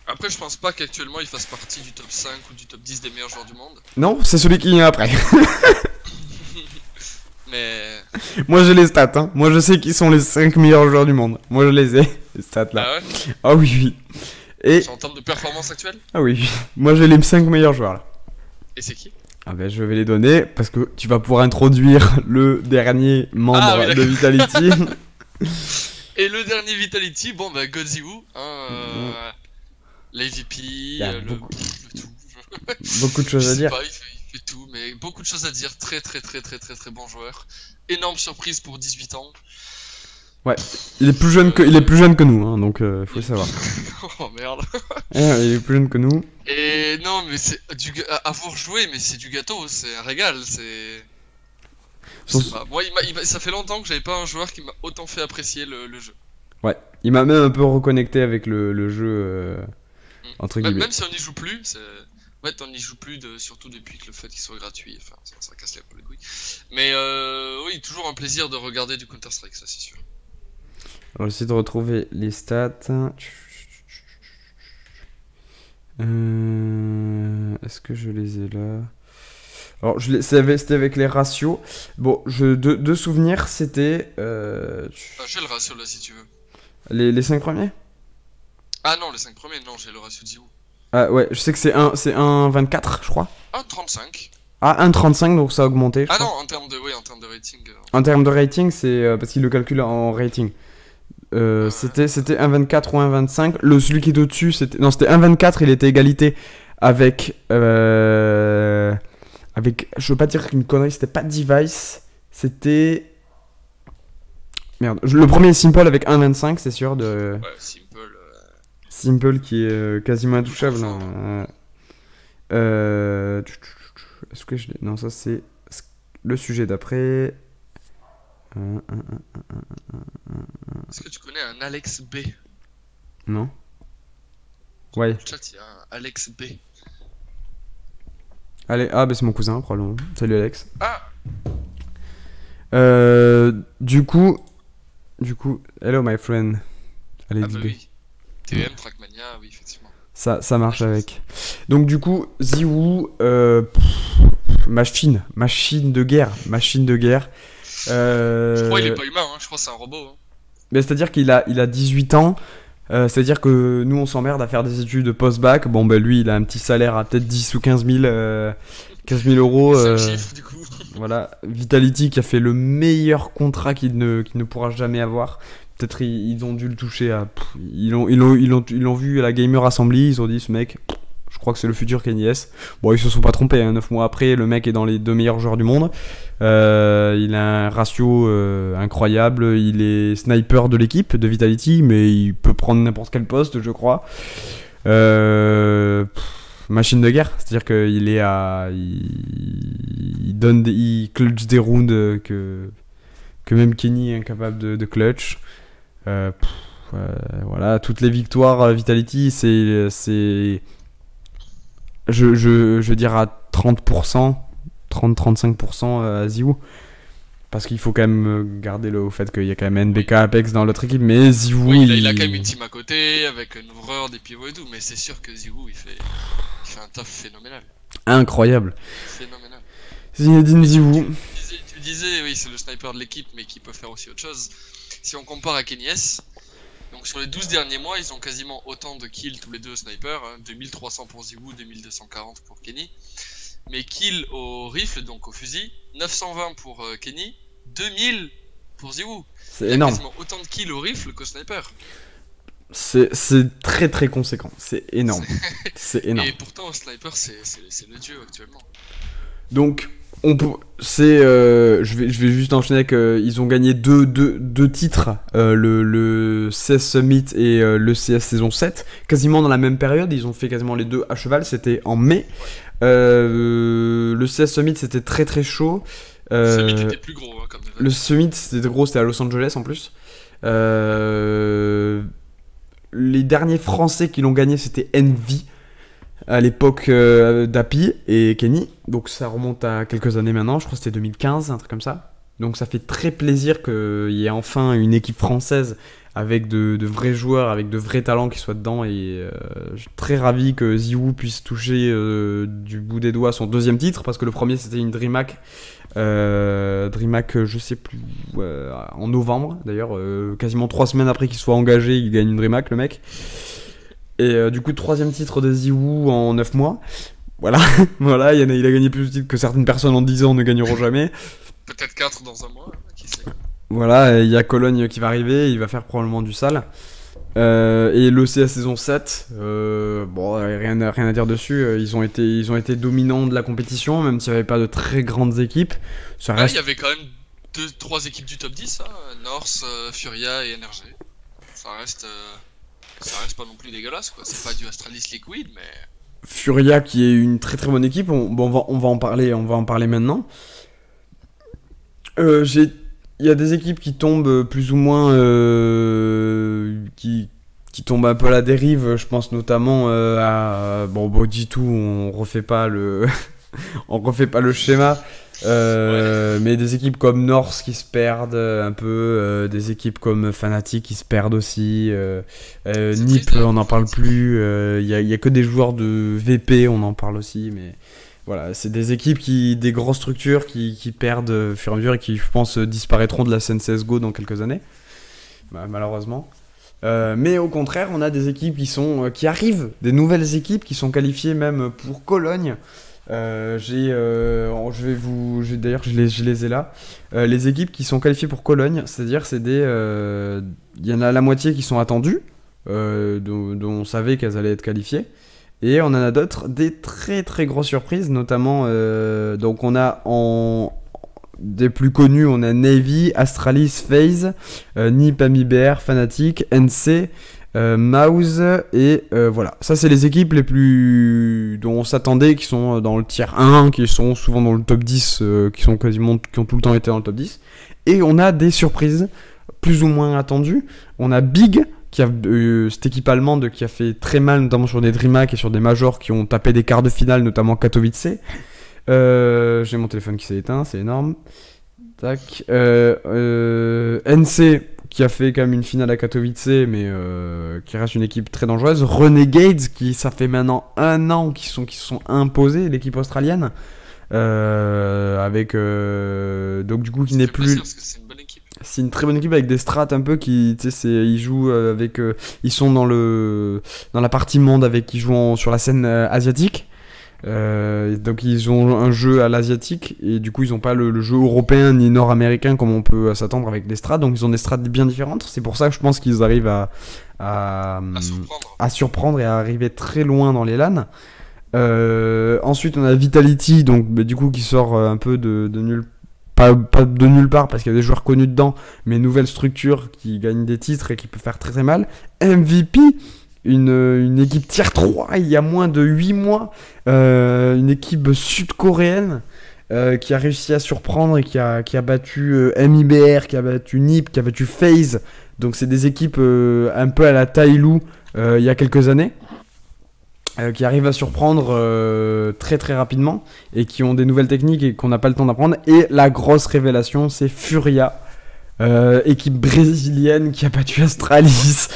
Après, je pense pas qu'actuellement il fasse partie du top 5 ou du top 10 des meilleurs joueurs du monde. Non, c'est celui qui vient après. Mais... Moi j'ai les stats, hein. Moi je sais qui sont les 5 meilleurs joueurs du monde. Moi je les ai, les stats là. Ah ouais? Ah oui, oui. Et... En termes de performance actuelle? Ah oui, oui. Moi j'ai les 5 meilleurs joueurs là. Et c'est qui? Ah ben je vais les donner parce que tu vas pouvoir introduire le dernier membre de Vitality. Et le dernier Vitality, bon bah Godziwu, hein, l'AVP, tout. Beaucoup de choses à dire. Pas, il fait tout, mais beaucoup de choses à dire. Très bon joueur. Énorme surprise pour 18 ans. Ouais, il est plus jeune que nous, hein, donc faut le savoir. Oh merde. Ouais, il est plus jeune que nous. Et non, mais c'est à vous rejouer, mais c'est du gâteau, c'est un régal, c'est... Moi, ça fait longtemps que j'avais pas un joueur qui m'a autant fait apprécier le jeu. Ouais, il m'a même un peu reconnecté avec le jeu, entre guillemets. Même si on n'y joue plus, en fait, on n'y joue plus, surtout depuis que le fait qu'il soit gratuit, enfin, ça casse les couilles. Mais oui, toujours un plaisir de regarder du Counter-Strike, ça c'est sûr. On va essayer de retrouver les stats. Est-ce que je les ai là? Alors, c'était avec les ratios. Bon, de souvenirs, c'était... j'ai le ratio là si tu veux. Les 5 premiers? Ah non, les 5 premiers, non, j'ai le ratio de Ziwu. Ah ouais, je sais que c'est 1,24, je crois. 1,35. Ah, 1,35, donc ça a augmenté. Ah non, en termes de rating. En termes de rating, c'est parce qu'il le calcule en rating. C'était 1,24 ou 1,25. Celui qui est au-dessus, c'était 1,24, il était égalité avec... je veux pas dire une connerie, c'était pas Device, c'était... Merde, le premier est Simple avec 1,25, c'est sûr. Ouais, Simple qui est quasiment intouchable. Est-ce que je l'ai... Non, ça c'est le sujet d'après. Est-ce que tu connais un Alex B? Non. Ouais. Dans le chat, il y a un Alex B. Allez, bah c'est mon cousin, probablement. Salut Alex. Ah. Du coup, hello my friend. Allez, bah oui. TVM, Trackmania, oui, effectivement. Ça marche avec. Donc du coup, Ziwu, machine de guerre. Je crois qu'il est pas humain, hein. Je crois que c'est un robot. Hein. Mais c'est-à-dire qu'il a 18 ans. C'est-à-dire que nous on s'emmerde à faire des études post-bac. Bon bah lui il a un petit salaire à peut-être 10 ou 15 000 euros. C'est un chiffre du coup. Voilà, Vitality qui a fait le meilleur contrat qu'il ne pourra jamais avoir. Peut-être ils ont dû le toucher à... Ils l'ont vu à la Gamer Assembly, ils ont dit ce mec, je crois que c'est le futur Kenny S. Bon, ils se sont pas trompés, hein, 9 mois après, le mec est dans les 2 meilleurs joueurs du monde. Il a un ratio incroyable, il est sniper de l'équipe de Vitality, mais il peut prendre n'importe quel poste, je crois. Machine de guerre, c'est-à-dire qu'il est à... Il clutch des rounds que même Kenny est incapable de clutch. Voilà, toutes les victoires Vitality, c'est je veux dire à 30%, 30-35% à Ziwu. Parce qu'il faut quand même garder au fait qu'il y a quand même NBK, Apex dans l'autre équipe, mais Ziwu... Oui, il a quand même une team à côté, avec un ouvreur, des pivots et tout, mais c'est sûr que Ziwu, il fait un taf phénoménal. Incroyable. Phénoménal. Zinedine Zivou. Tu disais, oui, c'est le sniper de l'équipe, mais qui peut faire aussi autre chose. Si on compare à Kenny S, donc sur les 12 derniers mois, ils ont quasiment autant de kills tous les deux snipers, hein, 2300 pour Zivou, 2240 pour Kenny. Mais kills au rifle, donc au fusil, 920 pour Kenny, 2000 pour Zivou. C'est énorme. Quasiment autant de kills au rifle qu'au sniper. C'est très très conséquent. C'est énorme. C'est énorme. Et pourtant, au sniper, c'est le dieu actuellement. Donc, je vais juste enchaîner avec. Ils ont gagné deux titres, le CS Summit et le CS saison 7, quasiment dans la même période. Ils ont fait quasiment les deux à cheval. C'était en mai. Le CS Summit, c'était très très chaud. Le Summit était plus gros, hein, comme le Summit, c'était gros, c'était à Los Angeles en plus. Les derniers Français qui l'ont gagné, c'était Envy à l'époque d'Api et Kenny. Donc ça remonte à quelques années maintenant, je crois que c'était 2015, un truc comme ça. Donc ça fait très plaisir qu'il y ait enfin une équipe française avec de vrais joueurs, avec de vrais talents qui soient dedans. Et je suis très ravi que Zivou puisse toucher du bout des doigts son deuxième titre, parce que le premier c'était une DreamHack. DreamHack, je sais plus, en novembre d'ailleurs, quasiment 3 semaines après qu'il soit engagé, il gagne une DreamHack, le mec. Et du coup, troisième titre de Zivou en 9 mois. Voilà, voilà, il a gagné plus de titres que certaines personnes en 10 ans ne gagneront jamais. Peut-être 4 dans un mois, qui sait. Voilà, il y a Cologne qui va arriver, il va faire probablement du sale. Et l'OCS saison 7, bon, rien à dire dessus, ils ont été dominants de la compétition, même s'il n'y avait pas de très grandes équipes. Ça reste... Il y avait quand même 2-3 équipes du top 10, hein, North, Furia et NRG. Ça reste pas non plus dégueulasse, quoi. C'est pas du Astralis Liquid, mais... Furia qui est une très très bonne équipe, on va en parler maintenant. Il y a des équipes qui tombent plus ou moins, qui tombent un peu à la dérive. Je pense notamment à G2. On refait pas le schéma. Mais des équipes comme North qui se perdent un peu, des équipes comme Fnatic qui se perdent aussi. NiP, on n'en parle plus. Il y a que des joueurs de VP, on en parle aussi, mais. Voilà, c'est des équipes des grosses structures qui perdent au fur et à mesure et qui, je pense, disparaîtront de la scène CSGO dans quelques années, malheureusement. Mais au contraire, on a des équipes qui arrivent, des nouvelles équipes qui sont qualifiées même pour Cologne. D'ailleurs, je les ai là. Les équipes qui sont qualifiées pour Cologne, c'est-à-dire, il y en a la moitié qui sont attendues, dont on savait qu'elles allaient être qualifiées. Et on en a d'autres, des très très grosses surprises, notamment, donc on a des plus connus, on a Navy, Astralis, FaZe, NiP, AmiBR, Fnatic, NC, Mouse, et voilà. Ça, c'est les équipes les plus dont on s'attendait, qui sont dans le tier 1, qui sont souvent dans le top 10, qui ont tout le temps été dans le top 10. Et on a des surprises plus ou moins attendues. On a Big, cette équipe allemande qui a fait très mal, notamment sur des DreamHack et sur des majors qui ont tapé des quarts de finale, notamment Katowice. J'ai mon téléphone qui s'est éteint, c'est énorme. Tac. NC qui a fait quand même une finale à Katowice, mais qui reste une équipe très dangereuse. Renegades ça fait maintenant 1 an qui se sont imposés, l'équipe australienne. Avec donc du coup qui n'est plus. C'est une très bonne équipe avec des strats un peu qui, tu sais, ils jouent avec, ils sont dans la partie monde qui jouent sur la scène asiatique. Donc ils ont un jeu à l'asiatique et du coup ils n'ont pas le jeu européen ni nord-américain comme on peut s'attendre avec des strats. Donc ils ont des strats bien différentes. C'est pour ça que je pense qu'ils arrivent à surprendre et à arriver très loin dans les LAN. Ensuite on a Vitality, donc du coup qui sort un peu de nulle part. Pas de nulle part parce qu'il y a des joueurs connus dedans, mais nouvelle structure qui gagne des titres et qui peut faire très très mal. MVP, une équipe tier 3 il y a moins de 8 mois, une équipe sud-coréenne qui a réussi à surprendre et qui a battu MIBR, qui a battu NiP, qui a battu FaZe. Donc c'est des équipes un peu à la Tailou il y a quelques années. Qui arrivent à surprendre très très rapidement et qui ont des nouvelles techniques et qu'on n'a pas le temps d'apprendre. Et la grosse révélation, c'est Furia, équipe brésilienne qui a battu Astralis.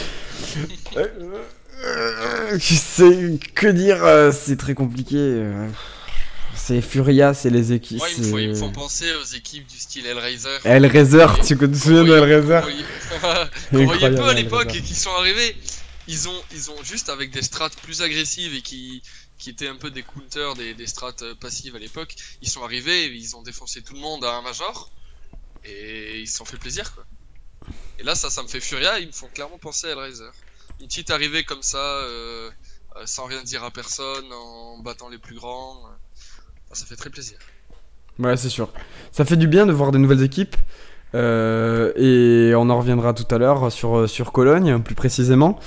Je sais que dire, c'est très compliqué. C'est Furia, c'est les équipes. Moi, ils me font penser aux équipes du style Hellraiser. Hellraiser, tu te souviens de Hellraiser? Qu'on voyait peu à l'époque et qui sont arrivés. Ils ont juste avec des strats plus agressives et qui étaient un peu des counters, des strats passives à l'époque. Ils sont arrivés, ils ont défoncé tout le monde à un major et ils se sont fait plaisir quoi. Et là, ça me fait Furia, ils me font clairement penser à Hellraiser. Une petite arrivée comme ça, sans rien dire à personne, en battant les plus grands. Ça fait très plaisir. Ouais, c'est sûr. Ça fait du bien de voir des nouvelles équipes. Et on en reviendra tout à l'heure sur Cologne, plus précisément.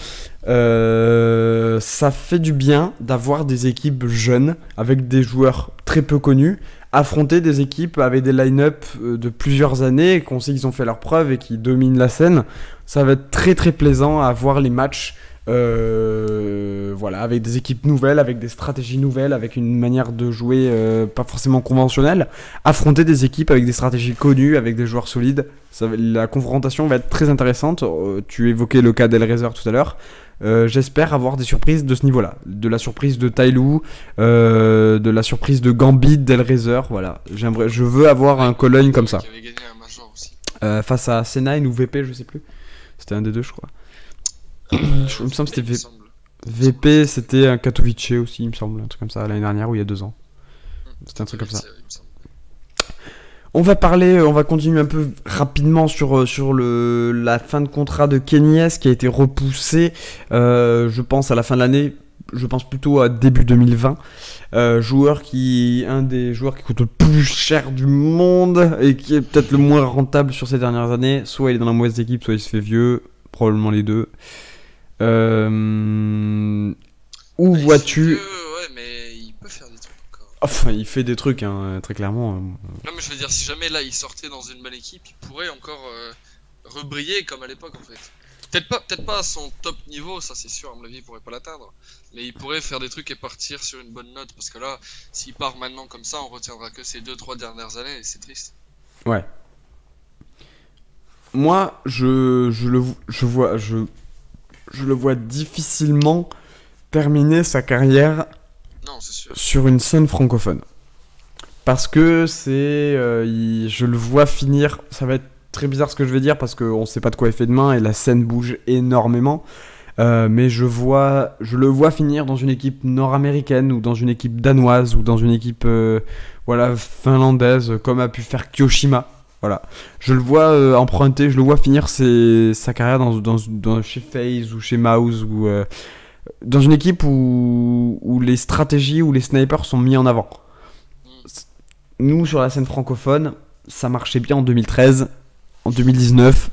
Ça fait du bien d'avoir des équipes jeunes, avec des joueurs très peu connus, affronter des équipes avec des line-up de plusieurs années, qu'on sait qu'ils ont fait leurs preuves et qui dominent la scène. Ça va être très très plaisant à voir les matchs. Voilà, avec des équipes nouvelles, avec des stratégies nouvelles, avec une manière de jouer pas forcément conventionnelle, affronter des équipes avec des stratégies connues, avec des joueurs solides. La confrontation va être très intéressante. Tu évoquais le cas d'Hellraiser tout à l'heure. J'espère avoir des surprises de ce niveau-là, de la surprise de Tyloo, de la surprise de Gambit, d'Hellraiser. Voilà, je veux avoir un Cologne comme ça. Qui avait gagné un major aussi. Face à C9 ou VP, je sais plus. C'était un des deux, je crois. Il me semble que c'était VP, c'était un Katowice aussi, il me semble, un truc comme ça, l'année dernière ou il y a 2 ans. C'était un truc comme ça. On va continuer un peu rapidement sur la fin de contrat de Kenny S qui a été repoussé, je pense à la fin de l'année, je pense plutôt à début 2020. Un des joueurs qui coûte le plus cher du monde et qui est peut-être le moins rentable sur ces dernières années. Soit il est dans la mauvaise équipe, soit il se fait vieux, probablement les deux. Où vois-tu... Ouais, mais il peut faire des trucs encore. Enfin, il fait des trucs, hein, très clairement. Non, mais je veux dire, si jamais là il sortait dans une bonne équipe, il pourrait encore rebriller comme à l'époque en fait. Peut-être pas à son top niveau, ça c'est sûr, à mon avis, il pourrait pas l'atteindre. Mais il pourrait faire des trucs et partir sur une bonne note. Parce que là, s'il part maintenant comme ça, on retiendra que ces 2-3 dernières années et c'est triste. Ouais. Moi, je le vois difficilement terminer sa carrière sur une scène francophone. Parce que je le vois finir, ça va être très bizarre ce que je vais dire parce qu'on sait pas de quoi il fait demain et la scène bouge énormément. Mais je le vois finir dans une équipe nord-américaine ou dans une équipe danoise ou dans une équipe finlandaise comme a pu faire Kyoshima. Voilà. Je le vois emprunter, je le vois finir sa carrière chez FaZe ou chez Mouse ou dans une équipe où les stratégies, où les snipers sont mis en avant. Nous, sur la scène francophone, ça marchait bien en 2013, en 2019.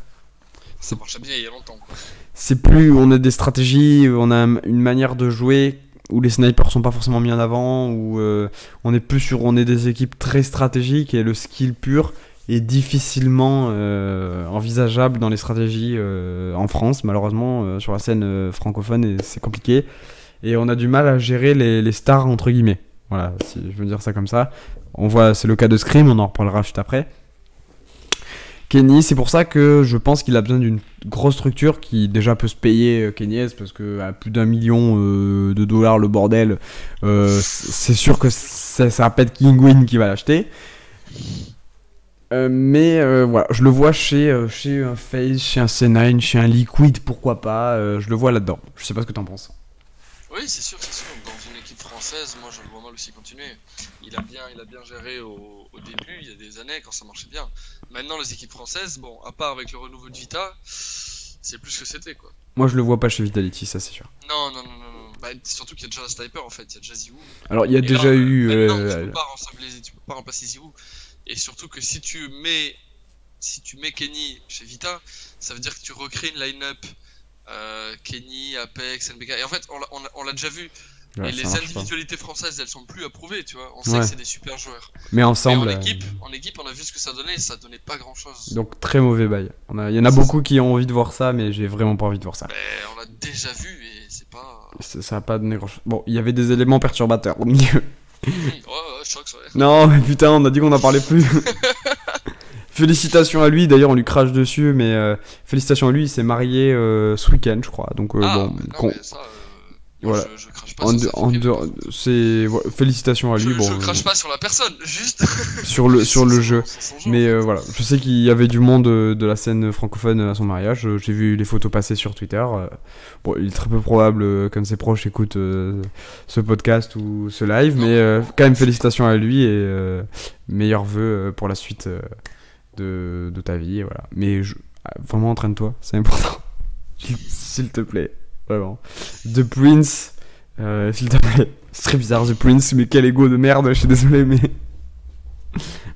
Ça marchait bien il y a longtemps, quoi. C'est plus, on a des stratégies, on a une manière de jouer où les snipers sont pas forcément mis en avant, où on est des équipes très stratégiques et le skill pur est difficilement envisageable dans les stratégies en France, malheureusement sur la scène francophone et c'est compliqué et on a du mal à gérer les stars entre guillemets. Voilà, si je veux dire ça comme ça. On voit, c'est le cas de Scream, on en reparlera juste après. Kenny, c'est pour ça que je pense qu'il a besoin d'une grosse structure qui déjà peut se payer Kenny S parce que à plus d'1 million de dollars le bordel, c'est sûr que ça va pas être Kinguin qui va l'acheter. Mais voilà, je le vois chez un FaZe, chez un C9, chez un Liquid, pourquoi pas, je le vois là-dedans. Je sais pas ce que t'en penses. Oui, c'est sûr. Dans une équipe française, moi je le vois mal aussi continuer. Il a bien géré au début, il y a des années, quand ça marchait bien. Maintenant, les équipes françaises, bon, à part avec le renouveau de Vita, c'est plus ce que c'était, quoi. Moi, je le vois pas chez Vitality, ça c'est sûr. Non. Bah, surtout qu'il y a déjà un sniper en fait, il y a déjà Ziwoo. Alors, il y a déjà eu. Tu peux pas remplacer Ziwoo. Et surtout que si tu mets Kenny chez Vita, ça veut dire que tu recrées une line-up Kenny, Apex, NBK. Et en fait, on l'a déjà vu. Ouais, et les individualités françaises, elles sont plus approuvées, tu vois. On sait que c'est des super joueurs. Mais ensemble. Mais en équipe, on a vu ce que ça donnait pas grand chose. Donc, très mauvais bail. Il y en a beaucoup qui ont envie de voir ça, mais j'ai vraiment pas envie de voir ça. On l'a déjà vu et c'est pas. Ça a pas donné grand chose. Bon, il y avait des éléments perturbateurs au milieu. Ouais, je crois que ça va. Non, mais putain, on a dit qu'on n'en parlait plus. Félicitations à lui, d'ailleurs on lui crache dessus, mais félicitations à lui, il s'est marié ce week-end, je crois. Donc mais ça, Moi, Voilà. je crache pas sur sa vie privée. Félicitations à lui. Je crache pas sur la personne, juste sur le jeu. son jeu, Mais en fait. voilà, je sais qu'il y avait du monde de la scène francophone à son mariage. J'ai vu les photos passer sur Twitter. Bon, il est très peu probable qu'un de ses proches écoute ce podcast ou ce live, Non, mais non. quand même félicitations à lui et meilleurs vœux pour la suite de ta vie. Et voilà. Mais vraiment entraîne-toi, c'est important. S'il te plaît, vraiment. The Prince, s'il te plaît. C'est très bizarre, The Prince, mais quel ego de merde, je suis désolé, mais.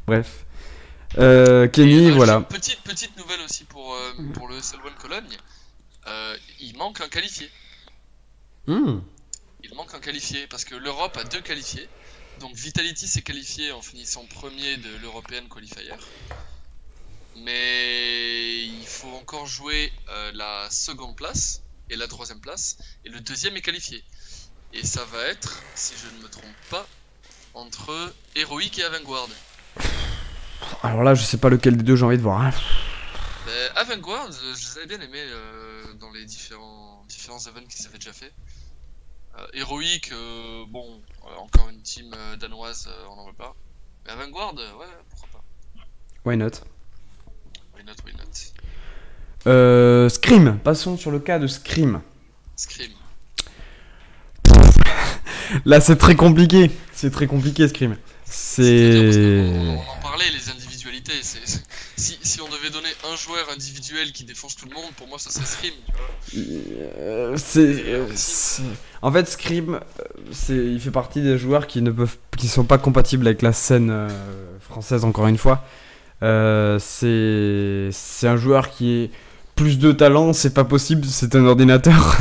Bref. Kenny, Et, voilà. petite nouvelle aussi pour le Selwan Cologne. Il manque un qualifié. Hmm. Il manque un qualifié parce que l'Europe a 2 qualifiés. Donc Vitality s'est qualifié en finissant premier de l'European Qualifier. Mais il faut encore jouer la seconde place et la troisième place. Et le deuxième est qualifié. Et ça va être, si je ne me trompe pas, entre Heroic et Avantguard. Alors là, je sais pas lequel des deux j'ai envie de voir. Hein. Avantguard, je les avais bien aimés dans les différents events qu'ils avaient déjà fait. Heroic, bon, encore une team danoise, on n'en veut pas. Mais Avantguard, ouais, pourquoi pas. Why not? Why not. Scream, passons sur le cas de Scream. Scream. Là, c'est très compliqué. C'est très compliqué, Scream. On en parlait, les individualités. Si on devait donner un joueur individuel qui défonce tout le monde, pour moi ça serait Scream. En fait, Scream, il fait partie des joueurs qui sont pas compatibles avec la scène française, encore une fois. C'est un joueur qui est plus de talent, c'est pas possible, c'est un ordinateur.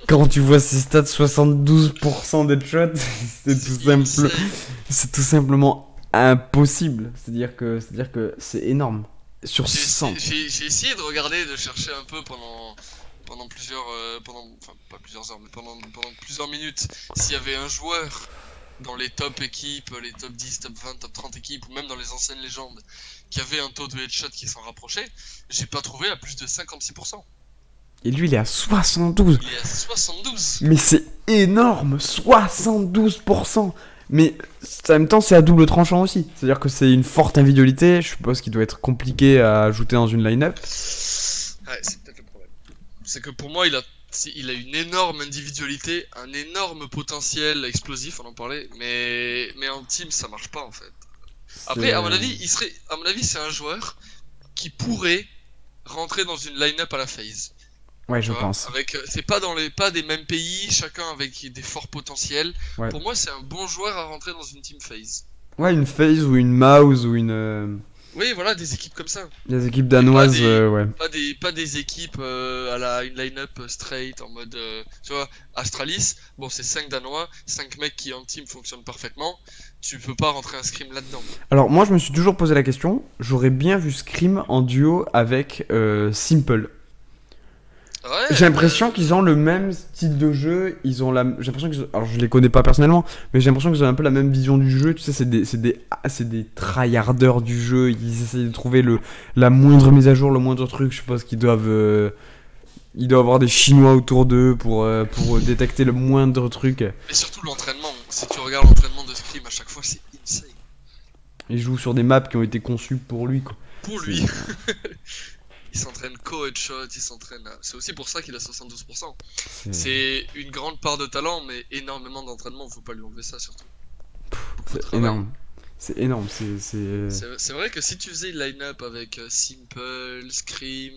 Quand tu vois ses stats, 72% d'headshot, c'est tout simplement impossible. C'est-à-dire que c'est énorme. Sur 100. J'ai essayé de regarder, de chercher un peu pendant plusieurs, enfin pas plusieurs heures, mais pendant plusieurs minutes, s'il y avait un joueur dans les top équipes, les top 10, top 20, top 30 équipes, ou même dans les anciennes légendes, qui avait un taux de headshot qui s'en rapprochait. J'ai pas trouvé à plus de 56%. Et lui, il est à 72. Il est à 72. Mais c'est énorme, 72%. Mais en même temps, c'est à double tranchant aussi. C'est-à-dire que c'est une forte individualité. Je suppose qu'il doit être compliqué à ajouter dans une line-up. Ouais, c'est peut-être le problème. C'est que pour moi, il a une énorme individualité, un énorme potentiel explosif, on en parlait. Mais en team, ça marche pas en fait. Après, à mon avis, c'est un joueur qui pourrait rentrer dans une line-up à la FaZe. Ouais, je pense. C'est pas pas des mêmes pays, chacun avec des forts potentiels. Ouais. Pour moi, c'est un bon joueur à rentrer dans une team FaZe. Ouais, une FaZe ou une Mouse ou une. Oui, voilà, des équipes comme ça. Des équipes danoises, ouais. Pas des équipes une line-up straight en mode. Tu vois, Astralis, bon, c'est 5 Danois, 5 mecs qui en team fonctionnent parfaitement. Tu peux pas rentrer un Scream là-dedans. Alors, moi, je me suis toujours posé la question. J'aurais bien vu Scream en duo avec Simple. Ouais, J'ai l'impression qu'ils ont le même style de jeu. J'ai l'impression alors je les connais pas personnellement, mais j'ai l'impression qu'ils ont un peu la même vision du jeu. Tu sais, c'est des tryharders du jeu. Ils essayent de trouver la moindre mise à jour, le moindre truc. Je suppose qu'ils doivent avoir des Chinois autour d'eux pour détecter le moindre truc. Et surtout l'entraînement. Si tu regardes l'entraînement de Scream à chaque fois, c'est insane. Ils jouent sur des maps qui ont été conçues pour lui, quoi. Pour lui. Il s'entraîne co-headshot, il s'entraîne. C'est aussi pour ça qu'il a 72%. C'est une grande part de talent, mais énormément d'entraînement. Faut pas lui enlever ça surtout. C'est énorme. C'est énorme. C'est vrai que si tu faisais une line-up avec Simple, Scream.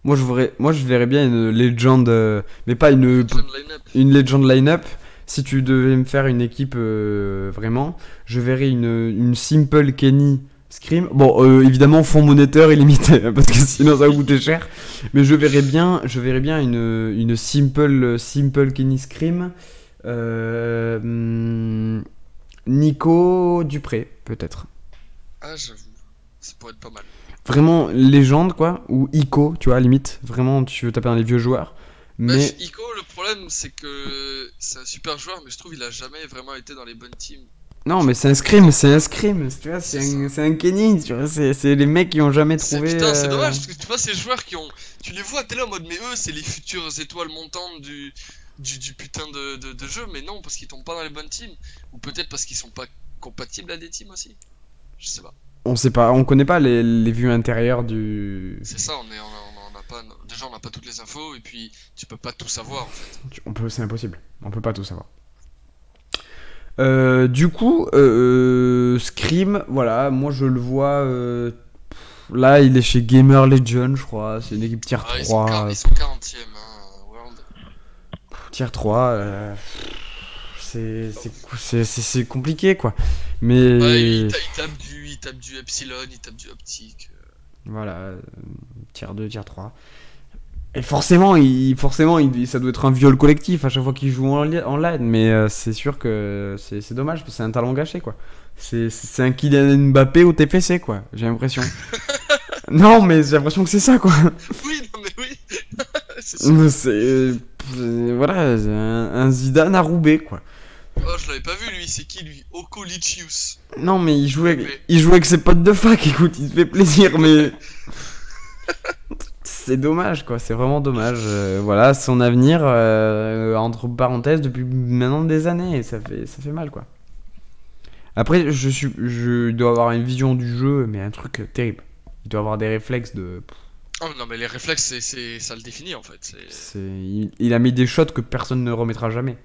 Moi je verrais bien une Legend, mais pas une Legend line-up. Si tu devais me faire une équipe vraiment, je verrais une Simple Kenny. Scream. Bon, évidemment, fonds monétaire illimité, parce que sinon ça va coûter cher. Mais je verrais bien une simple Kenny Scream. Nico Dupré, peut-être. Ah, j'avoue. Ça pourrait être pas mal. Vraiment légende, quoi. Ou Ico, tu vois, limite. Vraiment, tu veux taper dans les vieux joueurs. Mais Ico, le problème, c'est que c'est un super joueur, mais je trouve qu'il a jamais vraiment été dans les bonnes teams. Non, mais c'est un Scream, tu vois, c'est un Kenny, tu vois, c'est les mecs qui ont jamais trouvé... Putain, c'est dommage, parce que tu vois, ces joueurs qui ont... Tu les vois, t'es là en mode, mais eux, c'est les futures étoiles montantes du putain de jeu, mais non, parce qu'ils tombent pas dans les bonnes teams. Ou peut-être parce qu'ils sont pas compatibles à des teams aussi. Je sais pas. On sait pas, on connaît pas les vues intérieures du. C'est ça, on a pas, déjà on n'a pas toutes les infos, et puis tu peux pas tout savoir en fait. C'est impossible, on peut pas tout savoir. Du coup, Scream, voilà, moi je le vois. Là, il est chez Gamer Legend, je crois. C'est une équipe tier 3. Ils sont 40ème, hein, World. Tier 3, c'est compliqué, quoi. Mais. Ouais, il tape du Epsilon, il tape du Optique. Voilà, tier 2, tier 3. Et forcément, ça doit être un viol collectif à chaque fois qu'il joue en LAN, mais c'est sûr que c'est dommage, parce que c'est un talent gâché, quoi. C'est un Kylian Mbappé au TFC, quoi, j'ai l'impression. Non, mais j'ai l'impression que c'est ça, quoi. Oui, non, mais oui. C'est sûr. Voilà, un Zidane à Roubaix, quoi. Oh, je l'avais pas vu, lui, c'est qui, lui? Okolicius. Non, mais il jouait avec ses potes de fac, écoute, il se fait plaisir, mais... C'est dommage, quoi, c'est vraiment dommage. Voilà, son avenir, entre parenthèses, depuis maintenant des années, et ça fait mal, quoi. Après, je dois avoir une vision du jeu, mais un truc terrible. Il doit avoir des réflexes de... Oh non, mais les réflexes, ça le définit, en fait. Il a mis des shots que personne ne remettra jamais.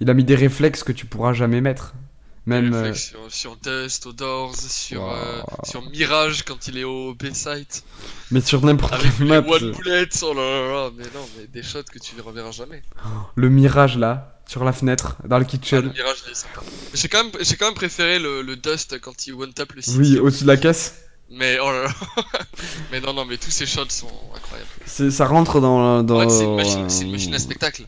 Il a mis des réflexes que tu pourras jamais mettre. Même sur Dust, au Doors, sur Mirage quand il est au B-site. Mais sur n'importe quelle quelle map. One Bullet, oh là là, mais non, mais des shots que tu ne reverras jamais. Le Mirage là, sur la fenêtre, dans le kitchen. Le Mirage, il est sympa. J'ai quand même préféré le Dust quand il one-tap le City. Oui, au-dessus de la caisse. Mais oh là là. Mais non, mais tous ces shots sont incroyables. Ça rentre dans... Ouais, c'est une machine à spectacle.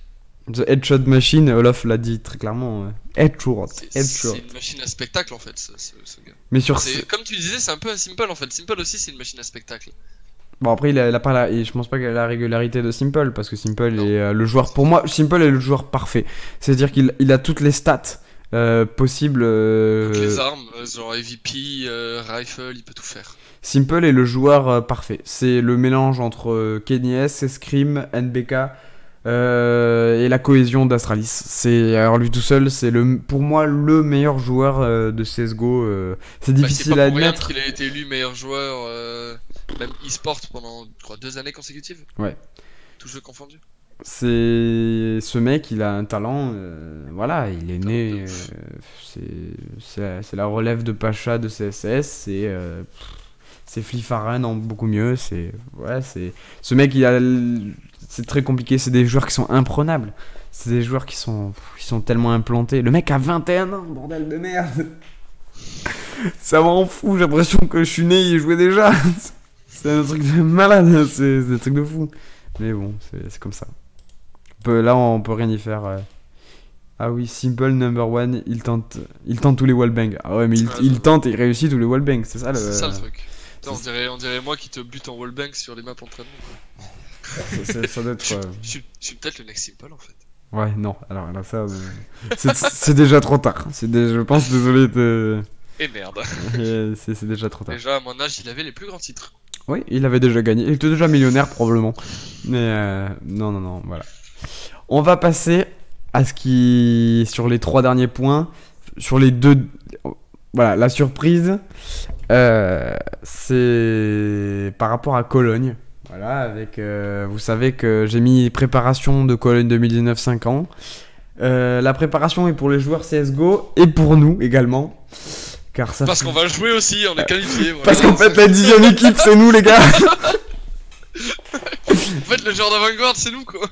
The Headshot Machine, Olaf l'a dit très clairement. Headshot. C'est une machine à spectacle en fait, ce gars. Mais comme tu disais, c'est un peu un Simple en fait. Simple aussi, c'est une machine à spectacle. Bon, après, il a pas et je pense pas qu'il a la régularité de Simple, parce que Simple est le joueur. Pour moi, Simple est le joueur parfait. C'est-à-dire qu'il a toutes les stats possibles. Toutes les armes, genre EVP, Rifle, il peut tout faire. Simple est le joueur parfait. C'est le mélange entre Kenny S, Scream, NBK. Et la cohésion d'Astralis. Alors lui tout seul, c'est pour moi le meilleur joueur de CSGO. C'est difficile à admettre. C'est pas pour rien qu'il a été élu meilleur joueur, même e-sport pendant, je crois, 2 années consécutives. Ouais. Tout jeu confondu. Ce mec, il a un talent. Voilà, il est né. C'est la relève de Pacha de CSS. C'est Fliffaren en beaucoup mieux. Ce mec, c'est très compliqué, c'est des joueurs qui sont imprenables. C'est des joueurs qui sont tellement implantés. Le mec a 21 ans, bordel de merde. Ça m'en fout, j'ai l'impression que je suis né, il jouait déjà. C'est un truc de malade, c'est un truc de fou. Mais bon, c'est comme ça. Là, on peut rien y faire. Ah oui, Simple number one, il tente tous les wallbangs. Ah ouais, mais il tente et il réussit tous les wallbangs, c'est ça le truc. On dirait moi qui te bute en wallbang sur les maps entraînement. Ça doit être. Je suis peut-être le next Simple en fait. Ouais, non, alors là, ça. C'est déjà trop tard. Je pense, désolé de. Et merde. C'est déjà trop tard. Déjà, à mon âge, il avait les plus grands titres. Oui, il avait déjà gagné. Il était déjà millionnaire, probablement. Mais non, voilà. On va passer à ce qui. Sur les 3 derniers points. Sur les 2. Voilà, la surprise. C'est par rapport à Cologne. Voilà, avec, vous savez que j'ai mis préparation de Cologne 2019 5 ans. La préparation est pour les joueurs CSGO et pour nous également. Parce qu'on va jouer aussi, on est qualifiés. Voilà. Parce qu'en fait, la 10ème équipe, c'est nous, les gars. En fait, le genre d'avant-garde, c'est nous, quoi.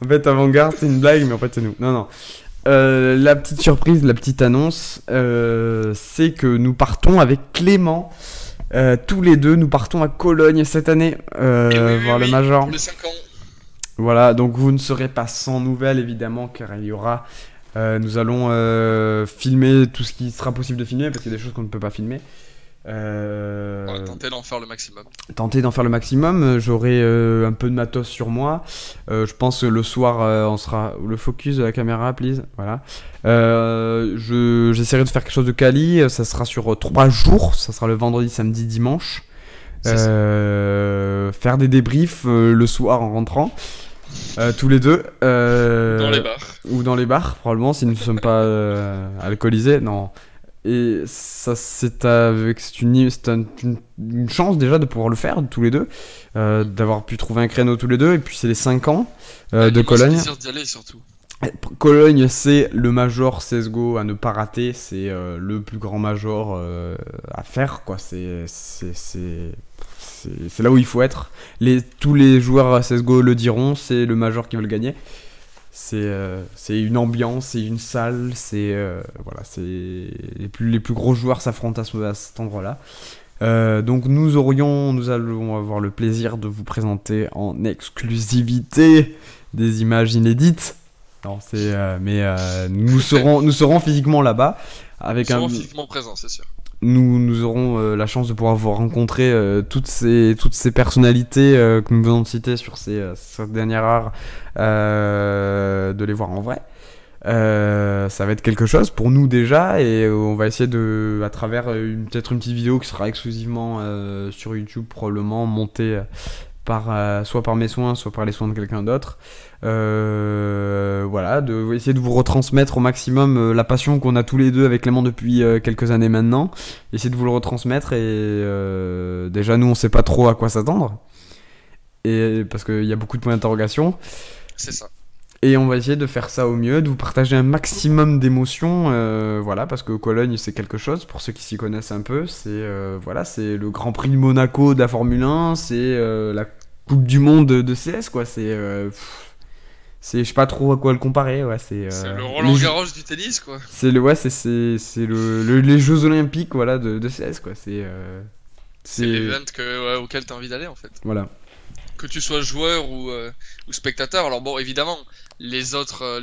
En fait, avant-garde, c'est une blague, mais en fait, c'est nous. Non. La petite surprise, la petite annonce, c'est que nous partons avec Clément. Tous les deux, nous partons à Cologne cette année voir le Major. Pour les 5 ans. Voilà, donc vous ne serez pas sans nouvelles évidemment, car il y aura. Nous allons filmer tout ce qui sera possible de filmer, parce qu'il y a des choses qu'on ne peut pas filmer. On va tenter d'en faire le maximum. J'aurai un peu de matos sur moi. Je pense que le soir, on sera. Le focus de la caméra, please. Voilà. J'essaierai de faire quelque chose de quali. Ça sera sur 3 jours. Ça sera le vendredi, samedi, dimanche. Faire des débriefs le soir en rentrant. tous les deux. Dans les bars. Ou dans les bars, probablement, si nous ne sommes pas alcoolisés. Non. Et ça, c'est une chance déjà de pouvoir le faire tous les deux, d'avoir pu trouver un créneau tous les deux. Et puis c'est les 5 ans de Cologne. C'est plaisir d'y aller surtout. Cologne, c'est le major CSGO à ne pas rater. C'est le plus grand major à faire, quoi. C'est là où il faut être. Tous les joueurs CSGO le diront, c'est le major qui veut le gagner. C'est une ambiance, c'est une salle, voilà, c'est les plus gros joueurs s'affrontent à cet endroit-là. Donc nous allons avoir le plaisir de vous présenter en exclusivité des images inédites. Non, nous serons physiquement là-bas avec Nous serons physiquement présents, c'est sûr. Nous aurons la chance de pouvoir vous rencontrer toutes ces personnalités que nous venons de citer sur cette dernière heure, de les voir en vrai. Ça va être quelque chose pour nous déjà, et on va essayer à travers peut-être une petite vidéo qui sera exclusivement sur YouTube, probablement montée soit par mes soins, soit par les soins de quelqu'un d'autre. Voilà, essayer de vous retransmettre au maximum la passion qu'on a tous les deux avec Clément depuis quelques années maintenant. Essayer de vous le retransmettre, et déjà nous on sait pas trop à quoi s'attendre, et parce qu'il y a beaucoup de points d'interrogation. C'est ça. Et on va essayer de faire ça au mieux, de vous partager un maximum d'émotions, voilà, parce que Cologne c'est quelque chose, pour ceux qui s'y connaissent un peu, voilà, c'est le Grand Prix de Monaco de la Formule 1, c'est la Coupe du Monde de CS, quoi, je sais pas trop à quoi le comparer, ouais, c'est le Roland Garros du tennis, quoi. C'est les Jeux Olympiques, voilà, de CS, quoi, c'est l'event auquel t'as envie d'aller, en fait. Voilà. Que tu sois joueur ou spectateur. Alors bon, évidemment, les autres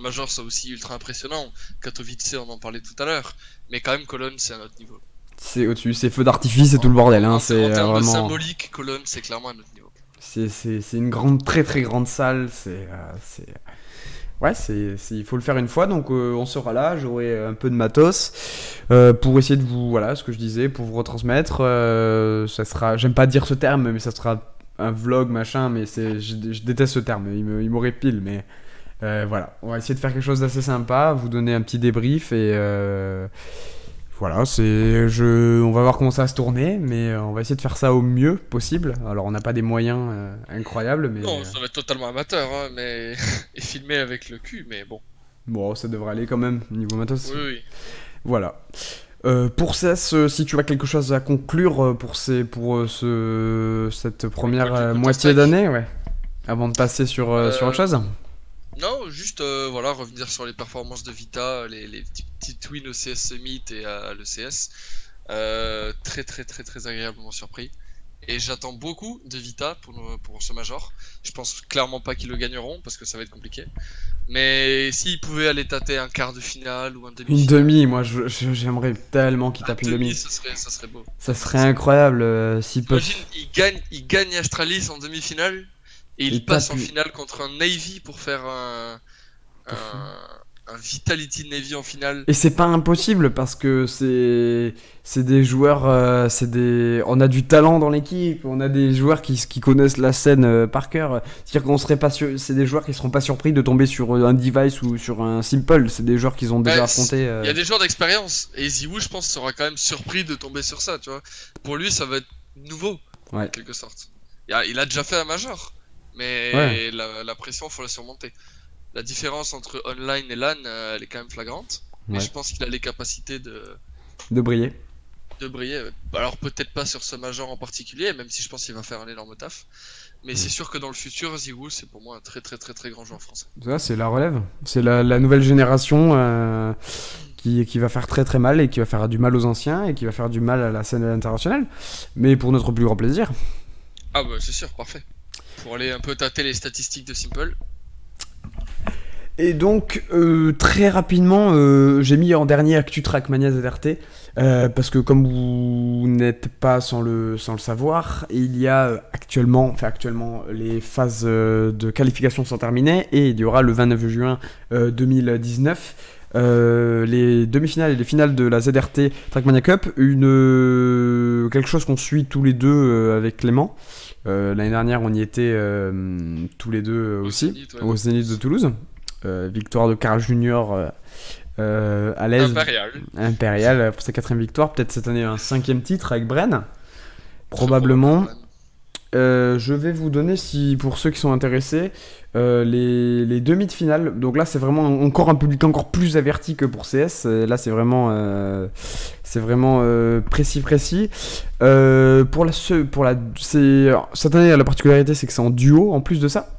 majors sont aussi ultra impressionnants. Katowice, on en parlait tout à l'heure, mais quand même Cologne, c'est un autre niveau. C'est au-dessus, c'est feu d'artifice et tout le bordel, hein. En C'est termes vraiment de symbolique, Cologne, c'est clairement un autre niveau. C'est une très très grande salle. Ouais, il faut le faire une fois, donc on sera là, j'aurai un peu de matos pour essayer de vous, voilà, ce que je disais, pour vous retransmettre. Ça sera, j'aime pas dire ce terme, mais ça sera un vlog, machin, mais je déteste ce terme, il m'horripile, mais voilà, on va essayer de faire quelque chose d'assez sympa, vous donner un petit débrief, et voilà, on va voir comment ça va se tourner, mais on va essayer de faire ça au mieux possible. Alors on n'a pas des moyens incroyables, mais... Non, ça va être totalement amateur, hein, mais... et filmé avec le cul, mais bon. Bon, ça devrait aller quand même, niveau matos. Oui. Voilà. Pour CES, si tu as quelque chose à conclure pour cette première moitié d'année, ouais, avant de passer sur autre chose. Non, juste voilà, revenir sur les performances de Vita, les petites wins au CS Summit et à l'ECS. Très très très très agréablement surpris. Et j'attends beaucoup de Vita pour ce Major. Je pense clairement pas qu'ils le gagneront parce que ça va être compliqué. Mais s'ils pouvaient aller tâter un quart de finale ou un demi-finale. Une demi, moi j'aimerais tellement qu'ils tapent une demi. Ça serait beau. Ça serait incroyable s'ils peuvent. Imagine, ils gagnent Astralis en demi-finale. Et il passe en finale contre un Navy pour faire un Vitality Navy en finale. Et c'est pas impossible parce que c'est des joueurs, on a du talent dans l'équipe, on a des joueurs qui connaissent la scène par cœur. C'est-à-dire qu'on serait pas c'est des joueurs qui seront pas surpris de tomber sur un device ou sur un simple. C'est des joueurs qu'ils ont déjà affronté. Il y a des joueurs d'expérience et Ziwoo, je pense, sera quand même surpris de tomber sur ça. Tu vois, pour lui, ça va être nouveau, en quelque sorte. Il a déjà fait un major. Mais la pression, faut la surmonter. La différence entre online et LAN, elle est quand même flagrante. Mais je pense qu'il a les capacités de briller. De briller. Alors peut-être pas sur ce major en particulier, même si je pense qu'il va faire un énorme taf. Mais c'est sûr que dans le futur, Ziwoo, c'est pour moi un très très très très grand joueur français. Ça, c'est la relève. C'est la nouvelle génération qui va faire très très mal et qui va faire du mal aux anciens et qui va faire du mal à la scène internationale. Mais pour notre plus grand plaisir. Ah bah c'est sûr, parfait. Pour aller un peu tâter les statistiques de Simple. Et donc, très rapidement, j'ai mis en dernier Actu Trackmania ZRT, parce que comme vous n'êtes pas sans le savoir, il y a actuellement, les phases de qualification sont terminées, et il y aura le 29 juin 2019, les demi-finales et les finales de la ZRT Trackmania Cup, quelque chose qu'on suit tous les deux avec Clément. L'année dernière, on y était tous les deux aussi, Zénith, ouais. au Zénith de Toulouse. Victoire de Carl Junior à l'aise. Impérial pour sa 4ème victoire. Peut-être cette année un 5ème titre avec Bren. Probablement. Je vais vous donner, pour ceux qui sont intéressés, les demi de finale. Donc là, c'est vraiment encore un public encore plus averti que pour CS. Là, c'est vraiment précis. Cette année, la particularité, c'est que c'est en duo en plus de ça.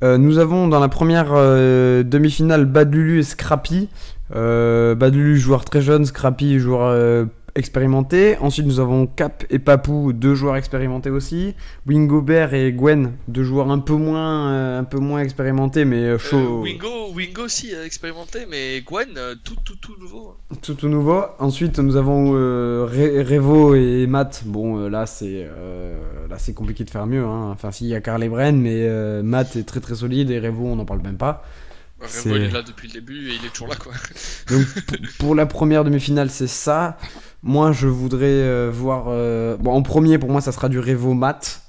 Nous avons dans la première demi-finale Bad Lulu et Scrappy. Bad Lulu, joueur très jeune, Scrappy, joueur expérimenté. Ensuite, nous avons Cap et Papou, 2 joueurs expérimentés aussi. Wingobert et Gwen, 2 joueurs un peu moins expérimentés, mais chaud. Wingo aussi expérimenté, mais Gwen, tout nouveau. Tout nouveau. Ensuite, nous avons Revo et Matt. Bon, là, c'est compliqué de faire mieux. Hein. Enfin, si, il y a Carl et Bren, mais Matt est très très solide et Revo, on n'en parle même pas. Revo, il est là depuis le début et il est toujours là, quoi. Donc, pour la première demi-finale, c'est ça. Moi, je voudrais voir... Bon, en premier, pour moi, ça sera du Revo Matt.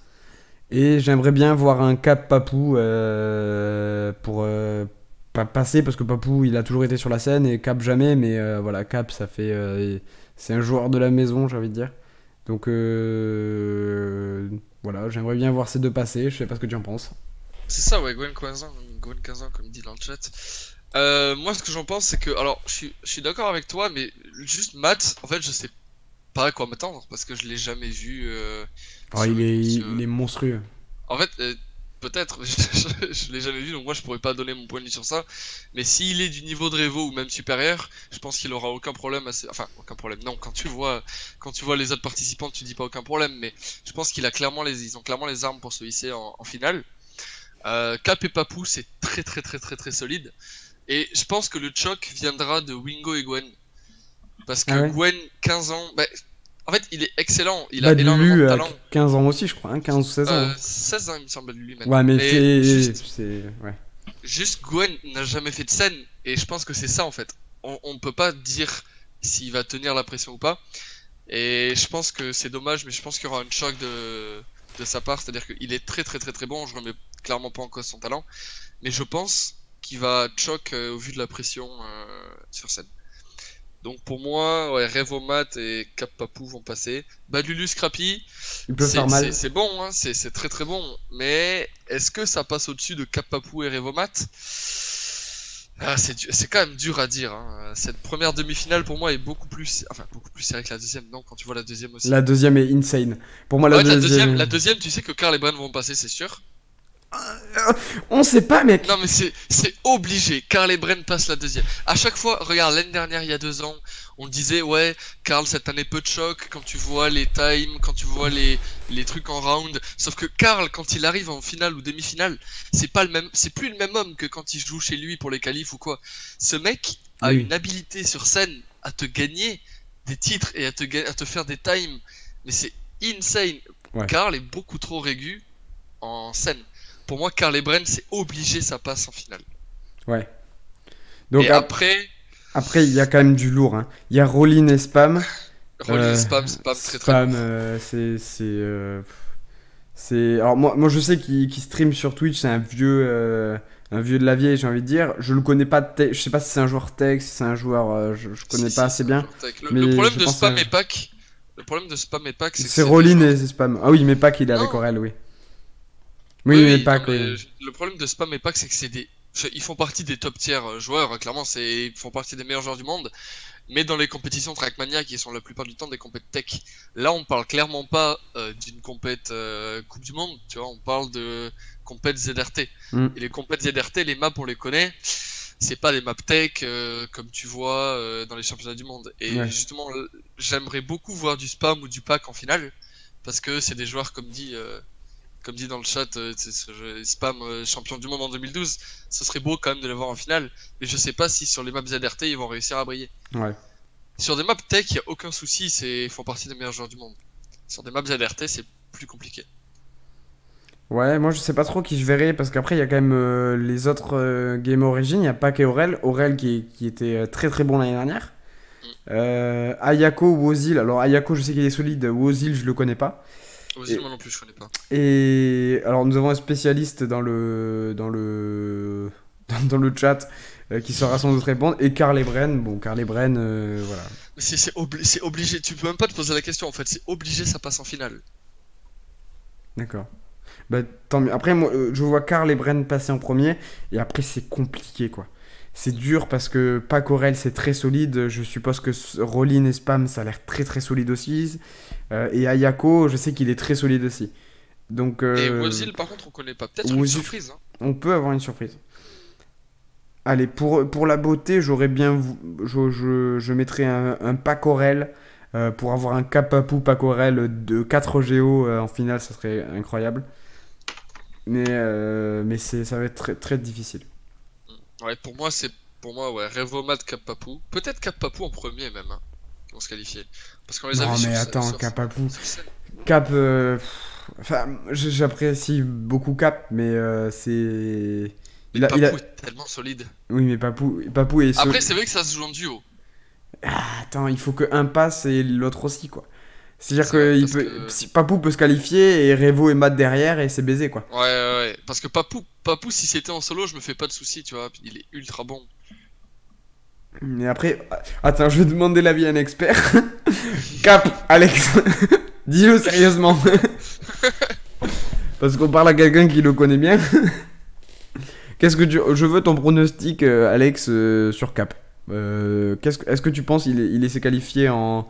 Et j'aimerais bien voir un Cap Papou pour pas passer, parce que Papou, il a toujours été sur la scène et Cap jamais. Mais voilà, Cap, ça fait... c'est un joueur de la maison, j'ai envie de dire. Donc, voilà, j'aimerais bien voir ces deux passer. Je sais pas ce que tu en penses. C'est ça, ouais, Gwen 15 ans, comme il dit dans le chat. Moi, ce que j'en pense, c'est que, alors, je suis d'accord avec toi, mais juste Matt, en fait, je sais pas à quoi m'attendre parce que je l'ai jamais vu. Alors, il est monstrueux. En fait, peut-être, je l'ai jamais vu, donc moi, je pourrais pas donner mon point de vue sur ça. Mais s'il est du niveau de Revo ou même supérieur, je pense qu'il aura aucun problème. Enfin, aucun problème. Non, quand tu vois les autres participants, tu dis pas aucun problème, mais je pense qu'ils ont clairement les armes pour se hisser en finale. Cap et Papou, c'est très solide. Et je pense que le choc viendra de Wingo et Gwen. Parce que Gwen, 15 ans, en fait, il est excellent. Il a énormément de talent. 15 ans aussi, je crois, hein, 15 ou 16 ans. 16 ans, il me semble, lui maintenant. Ouais, mais juste Gwen n'a jamais fait de scène. Et je pense que c'est ça, en fait. On peut pas dire s'il va tenir la pression ou pas. Et je pense que c'est dommage, mais je pense qu'il y aura un choc de sa part. C'est-à-dire qu'il est très bon. Je remets clairement pas en cause son talent, mais je pense qu'il va choc au vu de la pression sur scène. Donc pour moi, ouais, Revomat et Cap Papou vont passer. Badulu Scrappy, il peut faire mal. C'est bon, hein, c'est très bon, mais est-ce que ça passe au-dessus de Cap Papou et Revomat? C'est quand même dur à dire. Hein. Cette première demi-finale pour moi est beaucoup plus serrée que la deuxième. Non, quand tu vois la deuxième aussi. La deuxième est insane. Pour moi, la deuxième, tu sais que Carl et Bren vont passer, c'est sûr. On sait pas, mec. Non, mais c'est obligé. Carl et Bren passent la deuxième. À chaque fois, regarde, l'année dernière, il y a 2 ans, on disait, ouais, Carl, cette année, peu de choc quand tu vois les times, quand tu vois les trucs en round. Sauf que Carl, quand il arrive en finale ou demi-finale, c'est plus le même homme que quand il joue chez lui pour les qualifs ou quoi. Ce mec a une habilité sur scène à te gagner des titres et à te faire des times. Mais c'est insane. Ouais. Carl est beaucoup trop régu en scène. Pour moi, Carl et Bren, c'est obligé, ça passe en finale. Ouais. Donc et après, il y a quand même du lourd. Hein. Il y a Rollin et Spam. Rollin et Spam, très bon. Alors moi, je sais qu'il stream sur Twitch, c'est un vieux de la vieille, j'ai envie de dire. Je le connais pas. Je sais pas si c'est un joueur tech, si c'est un joueur. Je connais pas assez bien. Le problème de Spam et Pack. Le problème de Spam et Pack, c'est Rollin et Spam. Ah oui, mais Pack, il est avec Aurel, oui. Oui, mais Pack, oui. Le problème de Spam et Pack, c'est que ils font partie des top tier joueurs, clairement, ils font partie des meilleurs joueurs du monde, mais dans les compétitions Trackmania, qui sont la plupart du temps des compètes tech, là on parle clairement pas d'une compète Coupe du Monde, tu vois, on parle de compète ZRT. Et les compètes ZRT, les maps on les connaît, c'est pas des maps tech comme tu vois dans les championnats du monde. Et justement, j'aimerais beaucoup voir du Spam ou du Pack en finale, parce que c'est des joueurs comme dit dans le chat, Spam champion du monde en 2012, ce serait beau quand même de les voir en finale, mais je sais pas si sur les maps ZRT ils vont réussir à briller. Ouais. Sur des maps tech, il y a aucun souci, ils font partie des meilleurs joueurs du monde. Sur des maps ZRT, c'est plus compliqué. Ouais, moi je sais pas trop qui je verrai, parce qu'après il y a quand même les autres Game Origin, il y a Pack et Aurel qui était très bon l'année dernière. Ayako, Wozil, alors Ayako je sais qu'il est solide, Wozil je le connais pas. Vas-y, moi non plus, je connais pas. Et alors, nous avons un spécialiste dans le chat qui saura sans doute répondre. Et Karl Ebren. Bon, Karl Ebren, voilà. Mais c'est obligé, tu peux même pas te poser la question en fait, c'est obligé, ça passe en finale. D'accord. Bah, tant mieux. Après, moi, je vois Karl Ebren passer en premier. Et après, c'est compliqué, quoi. C'est dur parce que Pacorel, c'est très solide. Je suppose que Rollin et Spam, ça a l'air très très solide aussi. Et Ayako, je sais qu'il est très solide aussi. Donc, Et Wozil, par contre, on connaît pas. Peut-être une Wozil, surprise. Hein. on peut avoir une surprise. Allez, pour la beauté, j'aurais bien. Je mettrais un Pacorel pour avoir un Kapapu Pacorel de 4 Géo en finale, ça serait incroyable. Mais ça va être très, très difficile. Ouais, pour moi, ouais, Revomat, Cap Papou. Peut-être Cap Papou en premier même, hein, qui vont se qualifier. Parce qu'on les a Non, vus mais sur, attends, sur, Kapapu. sur scène. Cap. Enfin, j'apprécie beaucoup Cap, mais c'est. Mais Il a, il a... Papou est tellement solide. Oui, mais Papou est Après, c'est vrai que ça se joue en duo. Ah, attends, il faut que un passe et l'autre aussi, quoi. C'est-à-dire C'est vrai, que, parce que- si Papou peut se qualifier et Revo et Matt derrière et c'est baisé, quoi. Ouais, ouais, ouais. Parce que Papou, si c'était en solo, je me fais pas de soucis, tu vois. Il est ultra bon. Mais après. Attends, je vais demander l'avis à un expert. Cap, Alex. Dis-le sérieusement. Parce qu'on parle à quelqu'un qui le connaît bien. Je veux ton pronostic, Alex, sur Cap. Est-ce que tu penses il s'est qualifié en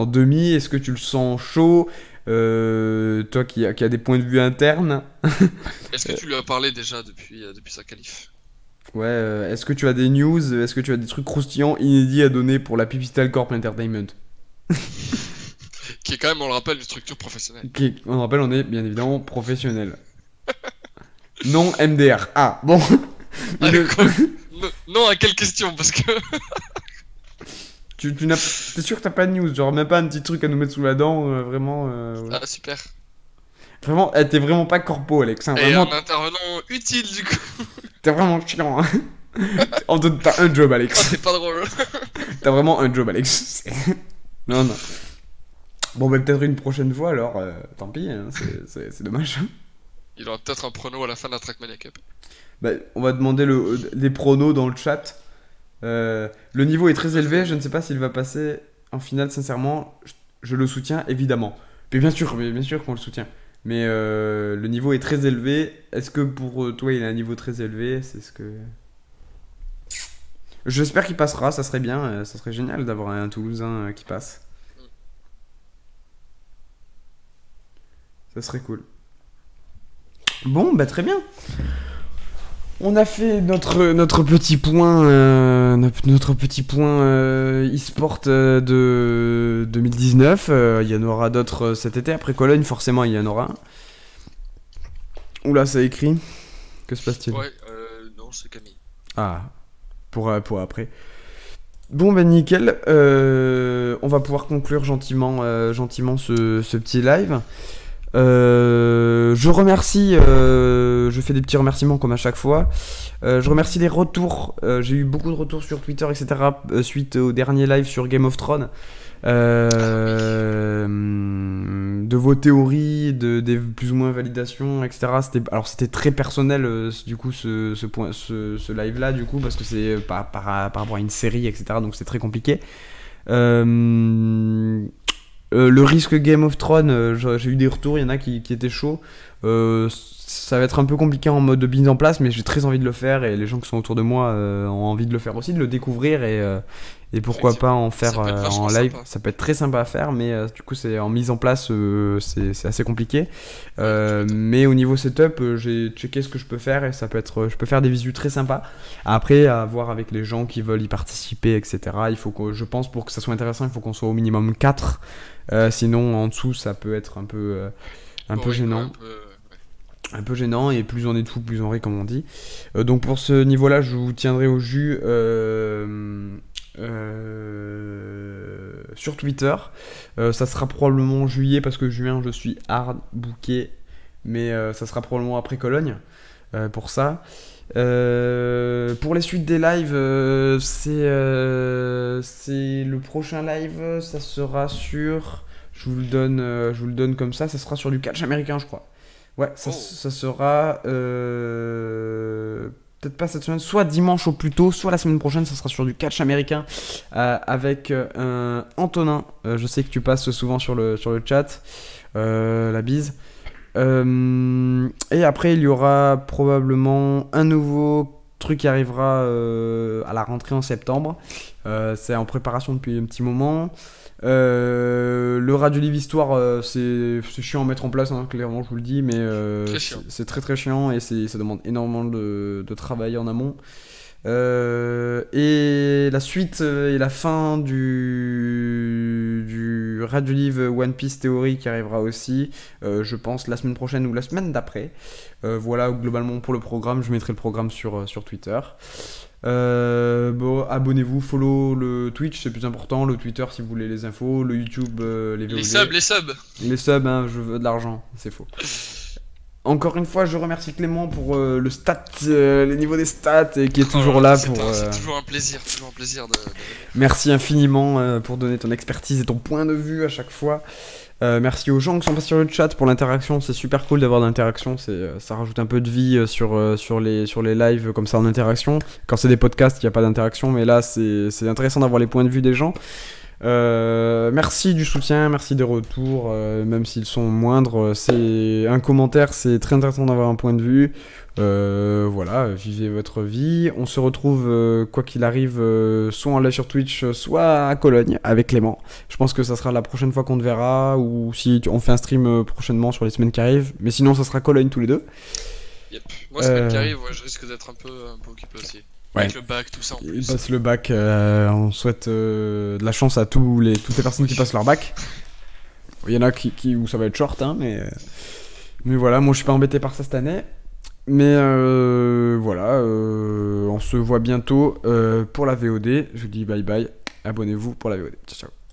demi? Est-ce que tu le sens chaud? Toi qui a des points de vue internes. Est-ce que tu lui as parlé déjà depuis sa qualif? Ouais, est-ce que tu as des news? Est-ce que tu as des trucs croustillants, inédits à donner pour la Pipital Corp Entertainment? Qui est quand même, on le rappelle, une structure professionnelle. On rappelle, on est bien évidemment professionnel. Non MDR. Ah, bon. Allez, quoi non, à quelle question? Parce que. T'es sûr que t'as pas de news? Genre, même pas un petit truc à nous mettre sous la dent, vraiment. Ouais. Ah, super. Vraiment, t'es vraiment pas corpo, Alex. Hein, Et vraiment, un intervenant utile, du coup. t'es vraiment chiant. Hein. T'as un job, Oh, Alex. c'est pas drôle. T'as vraiment un job, Alex. Non, non. Bon, bah, peut-être une prochaine fois, alors. Tant pis, hein, c'est dommage. Il aura peut-être un prono à la fin de la Trackmania Cup. Bah, on va demander les pronos dans le chat. Le niveau est très élevé, je ne sais pas s'il va passer en finale, sincèrement. Je le soutiens, évidemment. Mais bien sûr qu'on le soutient. Mais le niveau est très élevé. Est-ce que pour toi, il a un niveau très élevé? C'est ce que... J'espère qu'il passera, ça serait bien. Ça serait génial d'avoir un Toulousain qui passe. Ça serait cool. Bon, bah très bien. On a fait notre petit point, e-sport de 2019. Il y en aura d'autres cet été. Après Cologne, forcément, il y en aura un. Oula, ça écrit. Que se passe-t-il? Ouais, non, c'est Camille. Ah, pour après. Bon, ben nickel. On va pouvoir conclure gentiment ce petit live. Je remercie, je fais des petits remerciements comme à chaque fois. Je remercie les retours. J'ai eu beaucoup de retours sur Twitter, etc. Suite au dernier live sur Game of Thrones. De vos théories, des plus ou moins validations, etc. C'était très personnel, du coup, ce live-là, du coup, parce que c'est par rapport à une série, etc. Donc c'est très compliqué. Le risque Game of Thrones, j'ai eu des retours, il y en a qui étaient chauds. Ça va être un peu compliqué en mode de mise en place, mais j'ai très envie de le faire et les gens qui sont autour de moi ont envie de le faire aussi, de le découvrir et pourquoi pas en faire Ça peut être vachement en live. sympa. Ça peut être très sympa à faire, mais du coup c'est en mise en place, c'est assez compliqué. Mais au niveau setup, j'ai checké ce que je peux faire et je peux faire des visus très sympas. Après, à voir avec les gens qui veulent y participer, etc. Je pense pour que ça soit intéressant, il faut qu'on soit au minimum 4. Sinon en dessous ça peut être un peu gênant. Un peu gênant, et plus on est de fou, plus on rit, comme on dit. Donc pour ce niveau-là, je vous tiendrai au jus sur Twitter. Ça sera probablement en juillet, parce que juin, je suis hard booké. Mais ça sera probablement après Cologne, pour ça. Pour les suites des lives, c'est le prochain live, ça sera sur... je vous le donne comme ça sera sur du catch américain, je crois. Ouais, ça sera peut-être pas cette semaine, soit dimanche au plus tôt, soit la semaine prochaine, ça sera sur du catch américain avec Antonin. Je sais que tu passes souvent sur le chat. La bise. Et après, il y aura probablement un nouveau truc qui arrivera à la rentrée en septembre. C'est en préparation depuis un petit moment. Le Radio Livre Histoire, c'est chiant à mettre en place, hein, clairement, je vous le dis, mais c'est très très chiant et ça demande énormément de travail en amont. Et la suite et la fin du Radio Livre One Piece Theory qui arrivera aussi, je pense, la semaine prochaine ou la semaine d'après. Voilà, globalement pour le programme, je mettrai le programme sur Twitter. Bon, abonnez-vous, follow le Twitch, c'est plus important, le Twitter si vous voulez les infos, le YouTube, les VOD. Les subs, hein, je veux de l'argent, c'est faux. Encore une fois, je remercie Clément pour le stat, les niveaux des stats, et qui est toujours là pour. C'est toujours un plaisir, Merci infiniment pour donner ton expertise et ton point de vue à chaque fois. Merci aux gens qui sont passés sur le chat pour l'interaction, c'est super cool d'avoir de l'interaction, ça rajoute un peu de vie sur les lives comme ça en interaction. Quand c'est des podcasts, il n'y a pas d'interaction, mais là c'est intéressant d'avoir les points de vue des gens. Merci du soutien, merci des retours, même s'ils sont moindres, c'est un commentaire, c'est très intéressant d'avoir un point de vue. Voilà, vivez votre vie. On se retrouve quoi qu'il arrive, soit en live sur Twitch, soit à Cologne avec Clément. Je pense que ça sera la prochaine fois qu'on te verra, ou si on fait un stream prochainement sur les semaines qui arrivent. Mais sinon, ça sera Cologne tous les deux. Yep. Moi, semaine qui arrive, ouais, je risque d'être un peu occupé aussi. Ouais. Avec le bac, tout ça en plus. Il passe le bac, on souhaite de la chance à toutes les personnes qui passent leur bac. Il y en a où ça va être short, hein, mais voilà, moi je suis pas embêté par ça cette année. Mais voilà, on se voit bientôt pour la VOD. Je vous dis bye bye, abonnez-vous pour la VOD. Ciao ciao.